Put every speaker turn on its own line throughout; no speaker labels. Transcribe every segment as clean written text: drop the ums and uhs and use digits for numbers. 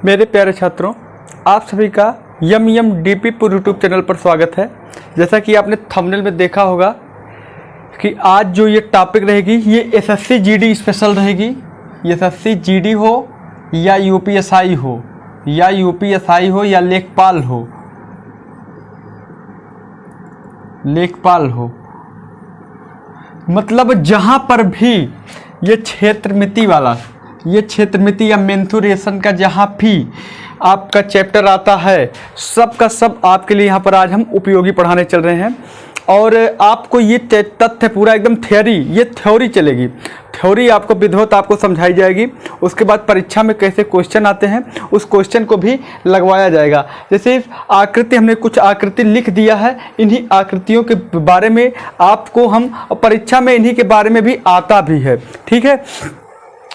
मेरे प्यारे छात्रों, आप सभी का यम यम डीपीपुर यूट्यूब चैनल पर स्वागत है। जैसा कि आपने थंबनेल में देखा होगा कि आज जो ये टॉपिक रहेगी ये एसएससी जीडी स्पेशल रहेगी। एसएससी जीडी हो या यूपीएसआई हो या लेखपाल हो, मतलब जहाँ पर भी ये क्षेत्रमिति या मेंसुरेशन का जहाँ भी आपका चैप्टर आता है, सब का सब आपके लिए यहाँ पर आज हम उपयोगी पढ़ाने चल रहे हैं। और आपको ये तथ्य पूरा एकदम थ्योरी चलेगी। थ्योरी आपको विधिवत आपको समझाई जाएगी। उसके बाद परीक्षा में कैसे क्वेश्चन आते हैं उस क्वेश्चन को भी लगवाया जाएगा। जैसे आकृति, हमने कुछ आकृति लिख दिया है, इन्हीं आकृतियों के बारे में आपको हम परीक्षा में इन्हीं के बारे में भी आता भी है। ठीक है,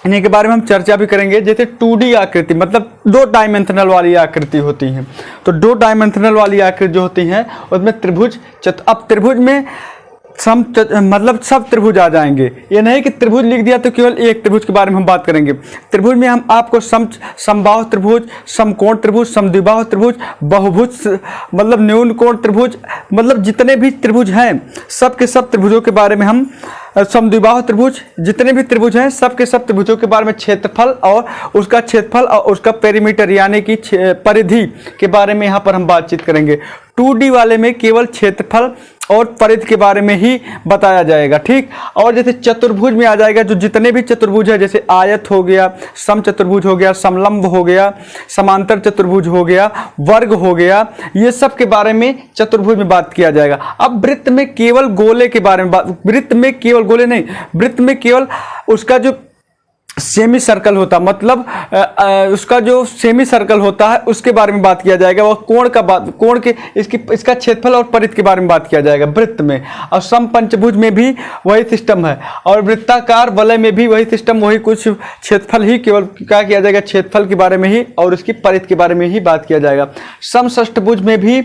इन्हीं के बारे में हम चर्चा भी करेंगे। जैसे 2D आकृति, मतलब 2 डायमेंशनल वाली आकृति होती हैं, तो 2 डायमेंशनल वाली आकृति जो होती हैं उसमें त्रिभुज अब त्रिभुज में मतलब सब त्रिभुज आ जाएंगे। ये नहीं कि त्रिभुज लिख दिया तो केवल एक त्रिभुज के बारे में हम बात करेंगे। त्रिभुज में हम आपको समबाहु त्रिभुज, समकोण त्रिभुज, समद्विबाहु त्रिभुज, बहुभुज मतलब न्यून कोण त्रिभुज, मतलब जितने भी त्रिभुज हैं सब के सब त्रिभुजों के बारे में हम, समद्विबाहु त्रिभुज, जितने भी त्रिभुज हैं सब के सब त्रिभुजों के बारे में क्षेत्रफल और उसका पेरीमीटर यानी कि परिधि के बारे में यहाँ पर हम बातचीत करेंगे। 2D वाले में केवल क्षेत्रफल और परिधि के बारे में ही बताया जाएगा। ठीक, और जैसे चतुर्भुज में आ जाएगा, जो जितने भी चतुर्भुज है, जैसे आयत हो गया, समचतुर्भुज हो गया, समलंब हो गया, समांतर चतुर्भुज हो गया, वर्ग हो गया, ये सब के बारे में चतुर्भुज में बात किया जाएगा। अब वृत्त में केवल गोले के बारे में वृत्त में केवल उसका जो सेमी सर्कल होता, मतलब उसका जो सेमी सर्कल होता है उसके बारे में बात किया जाएगा। वह कोण के इसका क्षेत्रफल और परिधि के बारे में बात किया जाएगा वृत्त में। और समपंचभुज में भी वही सिस्टम है, और वृत्ताकार वलय में भी वही सिस्टम, वही कुछ क्षेत्रफल ही केवल क्या किया जाएगा, क्षेत्रफल के बारे में ही और उसकी परिधि के बारे में ही बात किया जाएगा। समषष्ठभुज में भी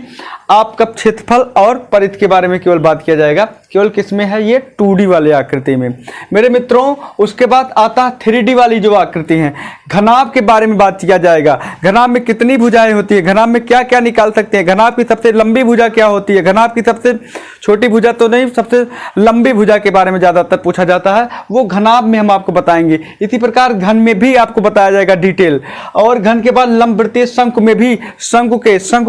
आपका क्षेत्रफल और परिधि के बारे में केवल बात किया जाएगा। केवल किसमें है, ये 2D वाले आकृति में मेरे मित्रों। उसके बाद आता है 3D वाली जो आकृति है, घनाभ के बारे में बात किया जाएगा। घनाभ में कितनी भुजाएं होती है, घनाभ में क्या क्या निकाल सकते हैं, घनाभ की सबसे लंबी भुजा क्या होती है, घनाभ की सबसे छोटी भुजा तो नहीं, सबसे लंबी भुजा के बारे में ज्यादातर पूछा जाता है, वो घनाभ में हम आपको बताएंगे। इसी प्रकार घन में भी आपको बताया जाएगा डिटेल। और घन के बाद लंबवृत्तीय शंकु में भी शंकु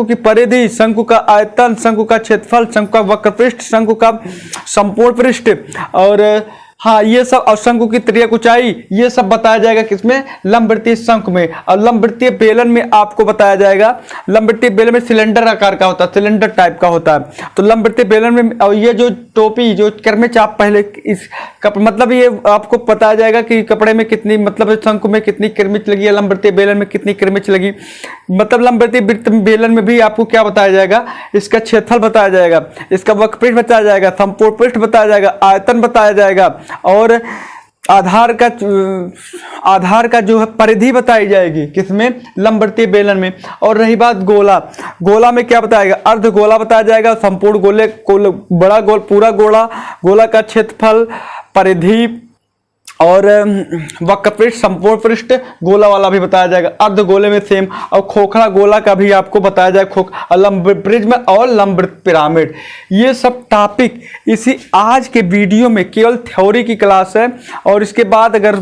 की परिधि, शंकु का आयतन, शंकु का क्षेत्रफल, शंकु का वक्रपृष्ठ, शंकु का संपूर्ण पृष्ठ, और हाँ ये सब, और शंकु की तिर्यक ऊंचाई, ये सब बताया जाएगा किसमें, लंबवृत्तीय शंकु में। और लंबवृत्तीय बेलन में आपको बताया जाएगा, लंबवृत्तीय बेलन में सिलेंडर आकार का होता है, सिलेंडर टाइप का होता है। तो लंबवृत्तीय बेलन में, और ये जो टोपी जो कर्मेच आप पहले इस मतलब ये आपको बताया जाएगा कि कपड़े में कितनी, मतलब शंकु में कितनी किरमिच लगी है, लंबवृत्तीय बेलन में कितनी किरमिच लगी। मतलब लंबवृत्तीय बेलन में भी आपको क्या बताया जाएगा, इसका क्षेत्रफल बताया जाएगा, इसका वक्रपृष्ठ बताया जाएगा, संपूर्ण पृष्ठ बताया जाएगा, आयतन बताया जाएगा, और आधार का जो है परिधि बताई जाएगी किसमें, लंबवृत्तीय बेलन में। और रही बात गोला में क्या बताएगा, अर्ध गोला बताया जाएगा, संपूर्ण गोले, बड़ा गोल, पूरा गोला का क्षेत्रफल, परिधि और वक्रपृष्ठ, संपूर्ण पृष्ठ, गोला वाला भी बताया जाएगा। अर्ध गोले में सेम, और खोखला गोला का भी आपको बताया जाएगा, लंब प्रिज्म और लंब पिरामिड। ये सब टॉपिक इसी आज के वीडियो में केवल थ्योरी की क्लास है। और इसके बाद अगर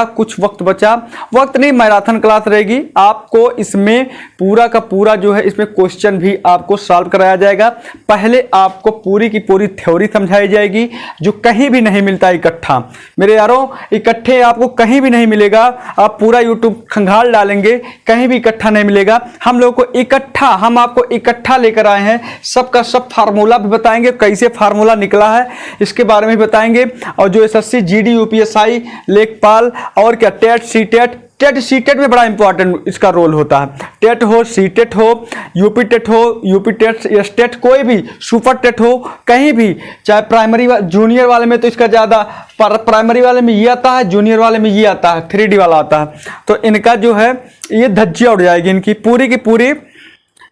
कुछ वक्त बचा, वक्त नहीं, मैराथन क्लास रहेगी। आपको इसमें पूरा का पूरा जो है, इसमें क्वेश्चन भी आपको सॉल्व कराया जाएगा। पहले आपको पूरी की पूरी थ्योरी समझाई जाएगी, जो कहीं भी नहीं मिलता इकट्ठा। मेरे यारों, इकट्ठे आपको कहीं भी नहीं मिलेगा। आप पूरा YouTube खंगाल डालेंगे, कहीं भी इकट्ठा नहीं मिलेगा। हम आपको इकट्ठा लेकर आए हैं। सबका सब फार्मूला भी बताएंगे, कैसे फार्मूला निकला है इसके बारे में बताएंगे। और जो एसएससी जीडी यूपीएसआई लेखपाल और क्या टेट सीटेट में बड़ा इंपॉर्टेंट इसका रोल होता है। टेट हो, सीटेट हो, यूपी टेट, स्टेट, कोई भी सुपर टेट हो, कहीं भी, चाहे प्राइमरी जूनियर वाले में तो इसका ज़्यादा, प्राइमरी वाले में ये आता है, जूनियर वाले में ये आता है, 3D वाला आता है। तो इनका जो है ये धज्जियाँ उड़ जाएगी, इनकी पूरी की पूरी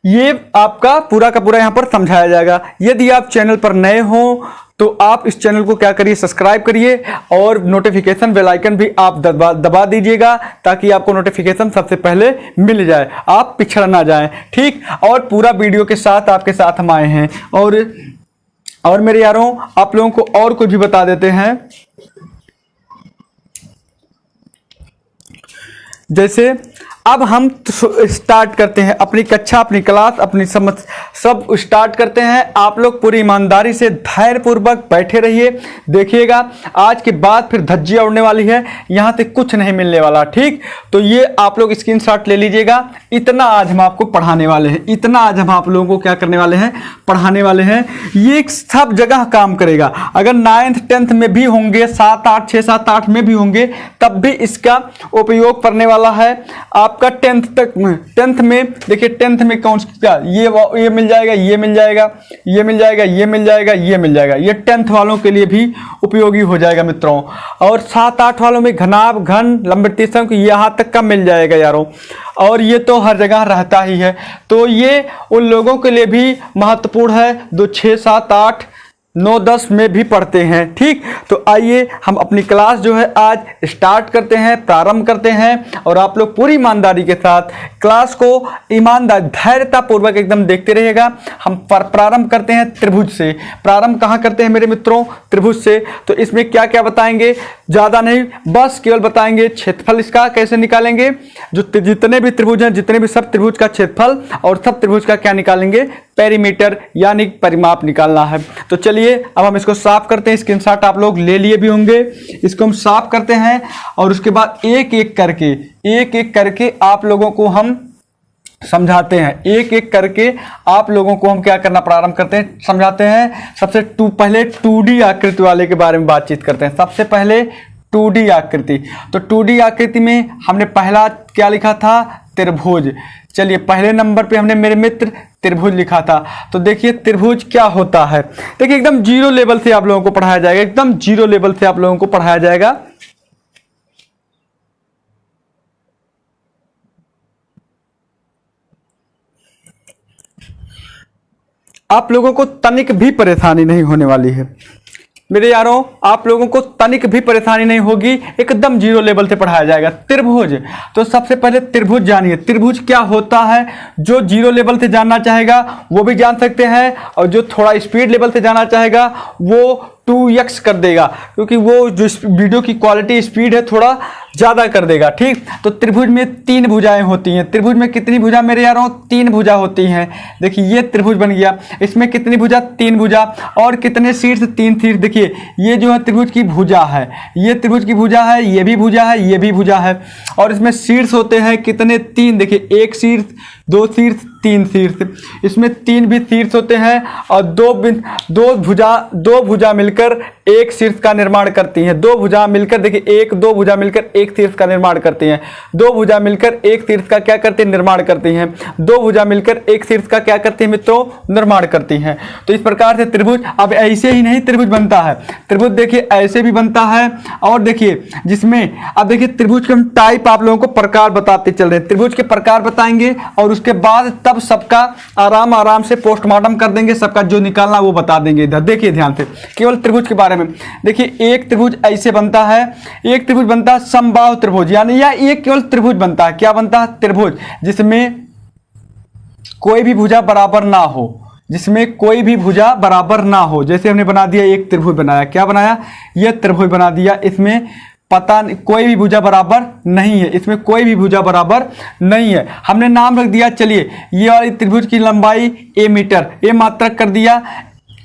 ये आपका पूरा का पूरा यहाँ पर समझाया जाएगा। यदि आप चैनल पर नए हो तो आप इस चैनल को क्या करिए, सब्सक्राइब करिए और नोटिफिकेशन बेल आइकन भी आप दबा दीजिएगा ताकि आपको नोटिफिकेशन सबसे पहले मिल जाए, आप पिछड़ ना जाएं, ठीक। और पूरा वीडियो के साथ आपके साथ हम आए हैं। और मेरे यारों, आप लोगों को और कुछ भी बता देते हैं। जैसे अब हम स्टार्ट करते हैं अपनी कक्षा, अपनी क्लास, अपनी समझ सब स्टार्ट करते हैं। आप लोग पूरी ईमानदारी से धैर्यपूर्वक बैठे रहिए, देखिएगा आज के बाद फिर धज्जियां उड़ने वाली है, यहाँ से कुछ नहीं मिलने वाला, ठीक। तो ये आप लोग स्क्रीनशॉट ले लीजिएगा। इतना आज हम आपको पढ़ाने वाले हैं, इतना आज हम आप लोगों को क्या करने वाले हैं, पढ़ाने वाले हैं। ये सब जगह काम करेगा। अगर 9th 10th में भी होंगे, 7 8 6 7 8 में भी होंगे, तब भी इसका उपयोग करने वाला है। आपका 10th तक में, 10th में देखिए 10th में कौन सा, ये मिल जाएगा, ये मिल जाएगा, ये मिल जाएगा, ये मिल जाएगा, ये मिल जाएगा। ये 10th वालों के लिए भी उपयोगी हो जाएगा मित्रों। और 7 8 वालों में घनाभ, घन, लंबे तीसरा यहाँ तक का मिल जाएगा यारों। और ये तो हर जगह रहता ही है। तो ये उन लोगों के लिए भी महत्वपूर्ण है जो 6 7 8 9 10 में भी पढ़ते हैं, ठीक। तो आइए हम अपनी क्लास जो है आज स्टार्ट करते हैं, प्रारंभ करते हैं। और आप लोग पूरी ईमानदारी के साथ क्लास को ईमानदार धैर्यता पूर्वक एकदम देखते रहिएगा। हम प्रारंभ करते हैं त्रिभुज से। प्रारंभ कहाँ करते हैं मेरे मित्रों, त्रिभुज से। तो इसमें क्या क्या बताएंगे, ज़्यादा नहीं, बस केवल बताएंगे क्षेत्रफल इसका कैसे निकालेंगे, जो जितने भी त्रिभुज हैं, जितने भी सब त्रिभुज का क्षेत्रफल, और सब त्रिभुज का क्या निकालेंगे, पेरीमीटर यानी परिमाप निकालना है। तो चलिए अब हम इसको साफ करते हैं। स्क्रीनशॉट आप लोग ले लिए भी होंगे। इसको हम साफ करते हैं और उसके बाद एक एक करके आप लोगों को हम समझाते हैं। एक एक करके आप लोगों को हम क्या करना प्रारंभ करते हैं, समझाते हैं। सबसे पहले 2D आकृति वाले के बारे में बातचीत करते हैं। सबसे पहले 2D आकृति। तो 2D आकृति में हमने पहला क्या लिखा था, त्रिभुज। चलिए पहले नंबर पे हमने मेरे मित्र त्रिभुज लिखा था। तो देखिए त्रिभुज क्या होता है। देखिए एकदम जीरो लेवल से आप लोगों को पढ़ाया जाएगा, एकदम जीरो लेवल से आप लोगों को पढ़ाया जाएगा। आप लोगों को तनिक भी परेशानी नहीं होने वाली है मेरे यारों, आप लोगों को तनिक भी परेशानी नहीं होगी, एकदम जीरो लेवल से पढ़ाया जाएगा। त्रिभुज, तो सबसे पहले त्रिभुज जानिए, त्रिभुज क्या होता है। जो जीरो लेवल से जानना चाहेगा वो भी जान सकते हैं, और जो थोड़ा स्पीड लेवल से जानना चाहेगा वो 2x कर देगा, क्योंकि वो जो वीडियो की क्वालिटी स्पीड है थोड़ा ज़्यादा कर देगा, ठीक। तो त्रिभुज में 3 भुजाएं होती हैं। त्रिभुज में कितनी भुजा मेरे यारों, 3 भुजा होती हैं। देखिए ये त्रिभुज बन गया, इसमें कितनी भुजा, 3 भुजा। और कितने शीर्ष, 3 शीर्ष। देखिए ये जो है त्रिभुज की भुजा है, ये त्रिभुज की भुजा है, ये भी भुजा है, ये भी भुजा है। और इसमें शीर्ष होते हैं कितने, 3। देखिए 1 शीर्ष, 2 शीर्ष, 3 शीर्ष। इसमें 3 भी शीर्ष होते हैं, और दो भुजा मिलकर एक शीर्ष का निर्माण करती हैं। 2 भुजा मिलकर, देखिए 2 भुजा मिलकर एक शीर्ष का निर्माण करती हैं। 2 भुजा मिलकर एक शीर्ष का क्या करती हैं, निर्माण करती हैं। 2 भुजा मिलकर एक शीर्ष का क्या करती हैं मित्रों, निर्माण करती हैं। तो इस प्रकार से त्रिभुज, अब ऐसे ही नहीं त्रिभुज बनता है, त्रिभुज देखिए ऐसे भी बनता है। और देखिए जिसमें, अब देखिए त्रिभुज के हम टाइप आप लोगों को प्रकार बताते चल रहे हैं। त्रिभुज के प्रकार बताएंगे और उसके बाद तब सबका आराम से पोस्टमार्टम कर देंगे, सबका जो निकालना वो बता देंगे। इधर देखिए ध्यान से, केवल त्रिभुज के बारे में देखिए। एक त्रिभुज ऐसे बनता है, एक त्रिभुज बनता है समबाहु त्रिभुज, यानी या एक केवल त्रिभुज बनता है। क्या बनता है, त्रिभुज, जिसमें कोई भी भुजा बराबर ना हो, जिसमें कोई भी भुजा बराबर ना हो। जैसे हमने बना दिया, एक त्रिभुज बनाया, क्या बनाया, यह त्रिभुज बना दिया। इसमें पता नहीं, कोई भी भुजा बराबर नहीं है, इसमें कोई भी भुजा बराबर नहीं है। हमने नाम रख दिया, चलिए ये वाली त्रिभुज की लंबाई a मीटर, a मात्रक कर दिया,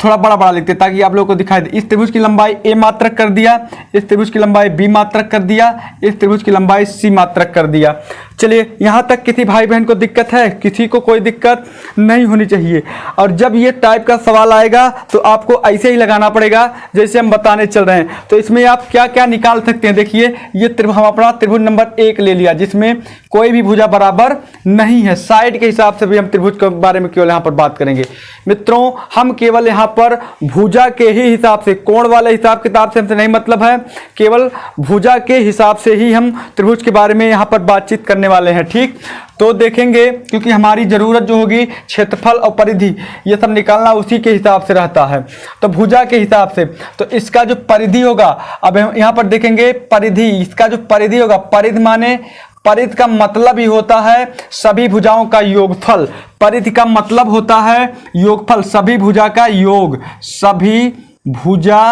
थोड़ा बड़ा बड़ा लिखते ताकि आप लोगों को दिखाई दे। इस त्रिभुज की लंबाई a मात्रक कर दिया, इस त्रिभुज की लंबाई b मात्रक कर दिया, इस त्रिभुज की लंबाई c मात्रक कर दिया। चलिए यहाँ तक किसी भाई बहन को दिक्कत है, किसी को कोई दिक्कत नहीं होनी चाहिए। और जब ये टाइप का सवाल आएगा तो आपको ऐसे ही लगाना पड़ेगा जैसे हम बताने चल रहे हैं। तो इसमें आप क्या क्या निकाल सकते हैं, देखिए ये हम अपना त्रिभुज नंबर 1 ले लिया, जिसमें कोई भी भुजा बराबर नहीं है। साइड के हिसाब से भी हम त्रिभुज के बारे में केवल यहाँ पर बात करेंगे मित्रों। हम केवल यहाँ पर भुजा के ही हिसाब से, कोण वाले हिसाब किताब से हमसे नहीं मतलब है, केवल भुजा के हिसाब से ही हम त्रिभुज के बारे में यहाँ पर बातचीत करने करने वाले हैं। ठीक, तो देखेंगे क्योंकि हमारी ज़रूरत जो होगी क्षेत्रफल और परिधि ये सब निकालना उसी के हिसाब से रहता है, तो भुजा के हिसाब से। तो इसका जो परिधि होगा, अब हम यहाँ पर देखेंगे परिधि, इसका जो परिधि होगा, परिधि माने परिधि का मतलब ही होता है सभी भुजाओं का योगफल। परिधि का मतलब होता है योगफल, सभी भुजा का योग, सभी भुजा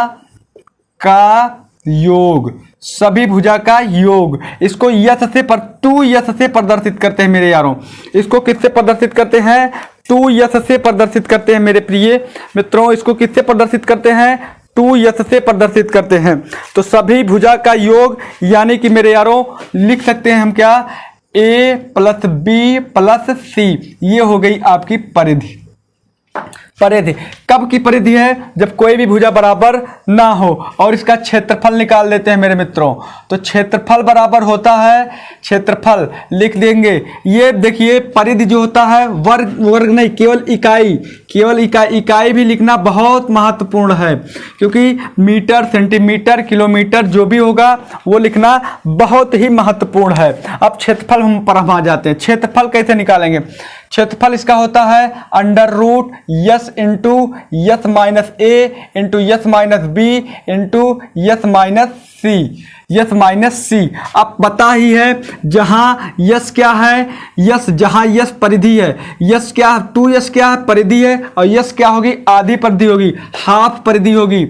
का योग, सभी भुजा का योग। इसको यस से 2s से प्रदर्शित करते हैं मेरे यारों। इसको किससे प्रदर्शित करते हैं? 2s से प्रदर्शित करते हैं मेरे प्रिय मित्रों। इसको किससे प्रदर्शित करते हैं? 2s से प्रदर्शित करते हैं। तो सभी भुजा का योग यानी कि मेरे यारों लिख सकते हैं हम क्या? a + b + c, ये हो गई आपकी परिधि। परिधि कब की परिधि है? जब कोई भी भुजा बराबर ना हो। और इसका क्षेत्रफल निकाल लेते हैं मेरे मित्रों। तो क्षेत्रफल बराबर होता है, क्षेत्रफल लिख देंगे। ये देखिए परिधि जो होता है वर्ग, वर्ग नहीं केवल इकाई, केवल इकाई, इकाई भी लिखना बहुत महत्वपूर्ण है, क्योंकि मीटर, सेंटीमीटर, किलोमीटर जो भी होगा वो लिखना बहुत ही महत्वपूर्ण है। अब क्षेत्रफल पर हम आ जाते हैं। क्षेत्रफल कैसे निकालेंगे? क्षेत्रफल इसका होता है √s into S minus A into S minus B into S minus C, S minus C. अब पता ही है जहां यस क्या है, यस जहां यस परिधि है, यस क्या 2s क्या है? परिधि है। और यस क्या होगी? आधी परिधि होगी, हाफ परिधि होगी।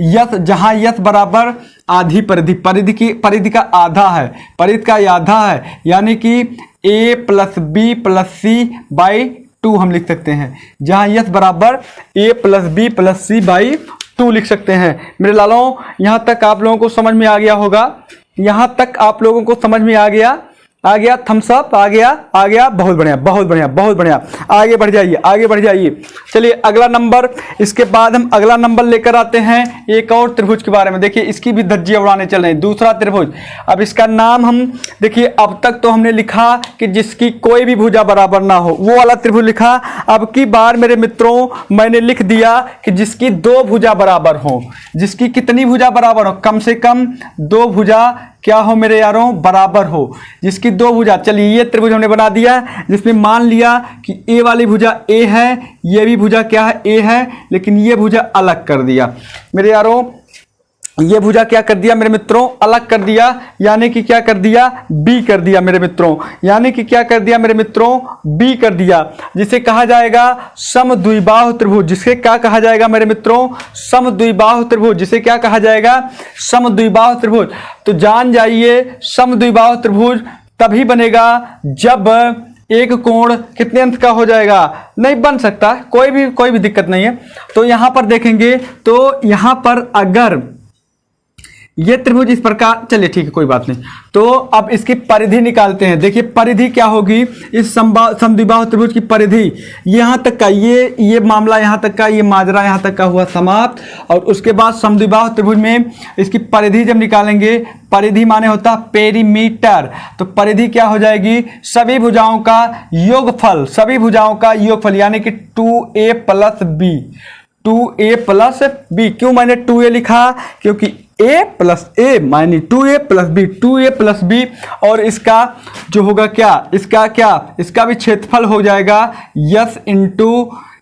यस जहां यस बराबर आधी परिधि, परिधि का आधा है, परिधि का आधा है, यानी कि a + b + c / 2 हम लिख सकते हैं। जहां यस बराबर a + b + c / 2 लिख सकते हैं। मेरे लालों यहां तक आप लोगों को समझ में आ गया होगा, यहां तक आप लोगों को समझ में आ गया, थम्स अप आ गया, बहुत बढ़िया, बहुत बढ़िया, बहुत बढ़िया। आगे बढ़ जाइए, आगे बढ़ जाइए। चलिए अगला नंबर, इसके बाद हम अगला नंबर लेकर आते हैं एक और त्रिभुज के बारे में। देखिए इसकी भी धज्जियां उड़ाने चल रहे हैं, दूसरा त्रिभुज। अब इसका नाम हम देखिए, अब तक तो हमने लिखा कि जिसकी कोई भी भुजा बराबर ना हो, वो वाला त्रिभुज लिखा। अब की बार मेरे मित्रों मैंने लिख दिया कि जिसकी 2 भुजा बराबर हो। जिसकी कितनी भुजा बराबर हो? कम से कम 2 भुजा क्या हो मेरे यारों? बराबर हो। जिसकी 2 भुजा, चलिए ये त्रिभुज हमने बना दिया जिसमें मान लिया कि ए वाली भुजा ए है, ये भी भुजा क्या है? ए है, लेकिन ये भुजा अलग कर दिया मेरे यारों। ये भुजा क्या कर दिया मेरे मित्रों? अलग कर दिया, यानी कि क्या कर दिया? बी कर दिया मेरे मित्रों, यानी कि क्या कर दिया मेरे मित्रों? बी कर दिया, जिसे कहा जाएगा समद्विबाहु त्रिभुज। जिसे क्या कहा जाएगा मेरे मित्रों? समद्विबाहु त्रिभुज। जिसे क्या कहा जाएगा? समद्विबाहु त्रिभुज। तो जान जाइए समद्विबाहु त्रिभुज तभी बनेगा जब एक कोण कितने अंश का हो जाएगा? नहीं बन सकता, कोई भी दिक्कत नहीं है। तो यहां पर देखेंगे तो यहां पर अगर ये त्रिभुज इस प्रकार, चलिए ठीक है कोई बात नहीं। तो अब इसकी परिधि निकालते हैं। देखिए परिधि क्या होगी इस समद्विबाहु त्रिभुज की परिधि? यहां तक का ये मामला, यहां तक का ये माजरा यहां तक का हुआ समाप्त। और उसके बाद समद्विबाहु त्रिभुज में इसकी परिधि जब निकालेंगे, परिधि माने होता है पेरीमीटर। तो परिधि क्या हो जाएगी? सभी भुजाओं का योगफल, सभी भुजाओं का योगफल, यानी कि 2a + b, 2a + b। क्यों मैंने 2a लिखा? क्योंकि a + a मानी 2a + b, 2a + b। और इसका जो होगा क्या? इसका भी क्षेत्रफल हो जाएगा S into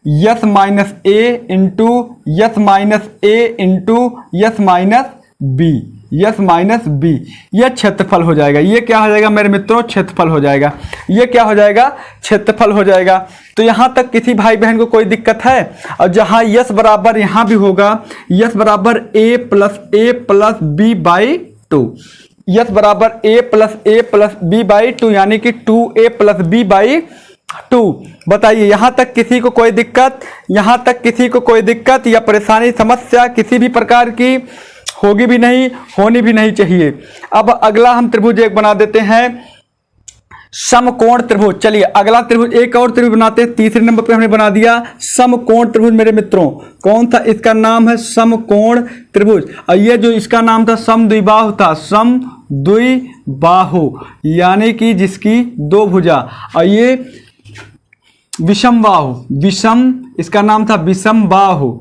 S minus A into S minus A into S minus B, S minus B. यह क्षेत्रफल हो जाएगा। ये क्या हो जाएगा मेरे मित्रों? क्षेत्रफल हो जाएगा। ये क्या हो जाएगा? क्षेत्रफल हो जाएगा। तो यहां तक किसी भाई बहन को कोई दिक्कत है? और जहां यस बराबर यहां भी होगा, यस बराबर a + b / 2, यस बराबर a + b / 2, यानी कि 2a + b / 2। बताइए यहां तक किसी को कोई दिक्कत? यहां तक किसी को कोई दिक्कत या परेशानी, समस्या किसी भी प्रकार की होगी भी नहीं, होनी भी नहीं चाहिए। अब अगला हम त्रिभुज एक बना देते हैं समकोण त्रिभुज। चलिए अगला त्रिभुज, एक और त्रिभुज बनाते हैं। तीसरे नंबर पे हमने बना दिया समकोण त्रिभुज मेरे मित्रों। कौन था? इसका नाम है समकोण त्रिभुज। और ये जो इसका नाम था समद्विबाहु था, समद्विबाहु यानी कि जिसकी 2 भुजा। और ये विषमबाहु, विषम, इसका नाम था विषमबाहु,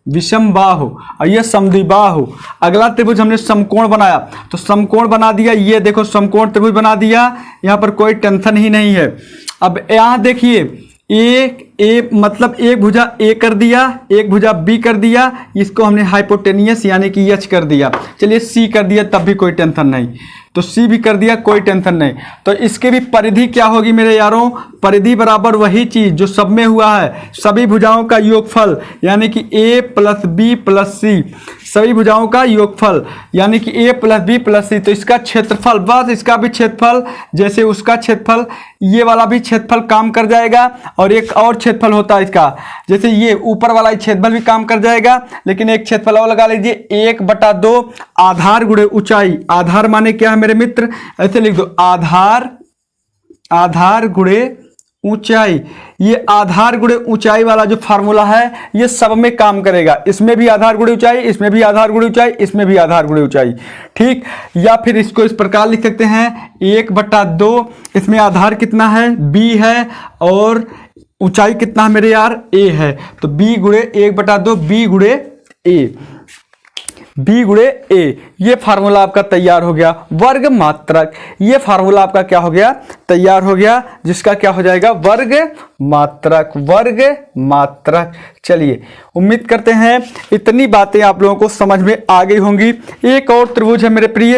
विषमबाहु और ये समद्विबाहु। अगला त्रिभुज हमने समकोण बनाया, तो समकोण बना दिया, ये देखो समकोण त्रिभुज बना दिया, यहाँ पर कोई टेंशन ही नहीं है। अब यहाँ देखिए एक मतलब एक भुजा ए कर दिया, एक भुजा बी कर दिया, इसको हमने हाइपोटेनियस यानी कि एच कर दिया। चलिए सी कर दिया तब भी कोई टेंशन नहीं, तो सी भी कर दिया, कोई टेंशन नहीं। तो इसके भी परिधि क्या होगी मेरे यारों, परिधि बराबर वही चीज जो सब में हुआ है, सभी भुजाओं का योगफल यानी कि ए प्लस बी प्लस सी, सभी भुजाओं का योगफल यानी कि ए प्लस बी प्लस सी। तो इसका क्षेत्रफल, बस इसका भी क्षेत्रफल जैसे उसका क्षेत्रफल, ये वाला भी क्षेत्रफल काम कर जाएगा। और एक और क्षेत्रफल होता है इसका, जैसे ये ऊपर वाला क्षेत्रफल भी काम कर जाएगा, लेकिन एक क्षेत्रफल और लगा लीजिए, 1/2 आधार गुणे ऊंचाई। आधार माने क्या है मेरे मित्र, ऐसे लिख दो, आधार गुणे ऊंचाई। ये आधार गुणे ऊंचाई वाला जो फार्मूला है ये सब में काम करेगा, इसमें भी आधार गुणे ऊंचाई, इसमें भी आधार गुणे ऊंचाई, इसमें भी आधार गुणे ऊंचाई, ठीक। या फिर इसको इस प्रकार लिख सकते हैं, 1/2, इसमें आधार कितना है, b है, और ऊंचाई कितना है मेरे यार, a है, तो b गुणे 1/2 b गुणे a, b गुणे ए। ये फार्मूला आपका तैयार हो गया। वर्ग मात्रक, ये फार्मूला आपका क्या हो गया, तैयार हो गया, जिसका क्या हो जाएगा, वर्ग मात्रक, वर्ग मात्रक। चलिए उम्मीद करते हैं इतनी बातें आप लोगों को समझ में आ गई होंगी। एक और त्रिभुज है मेरे प्रिय,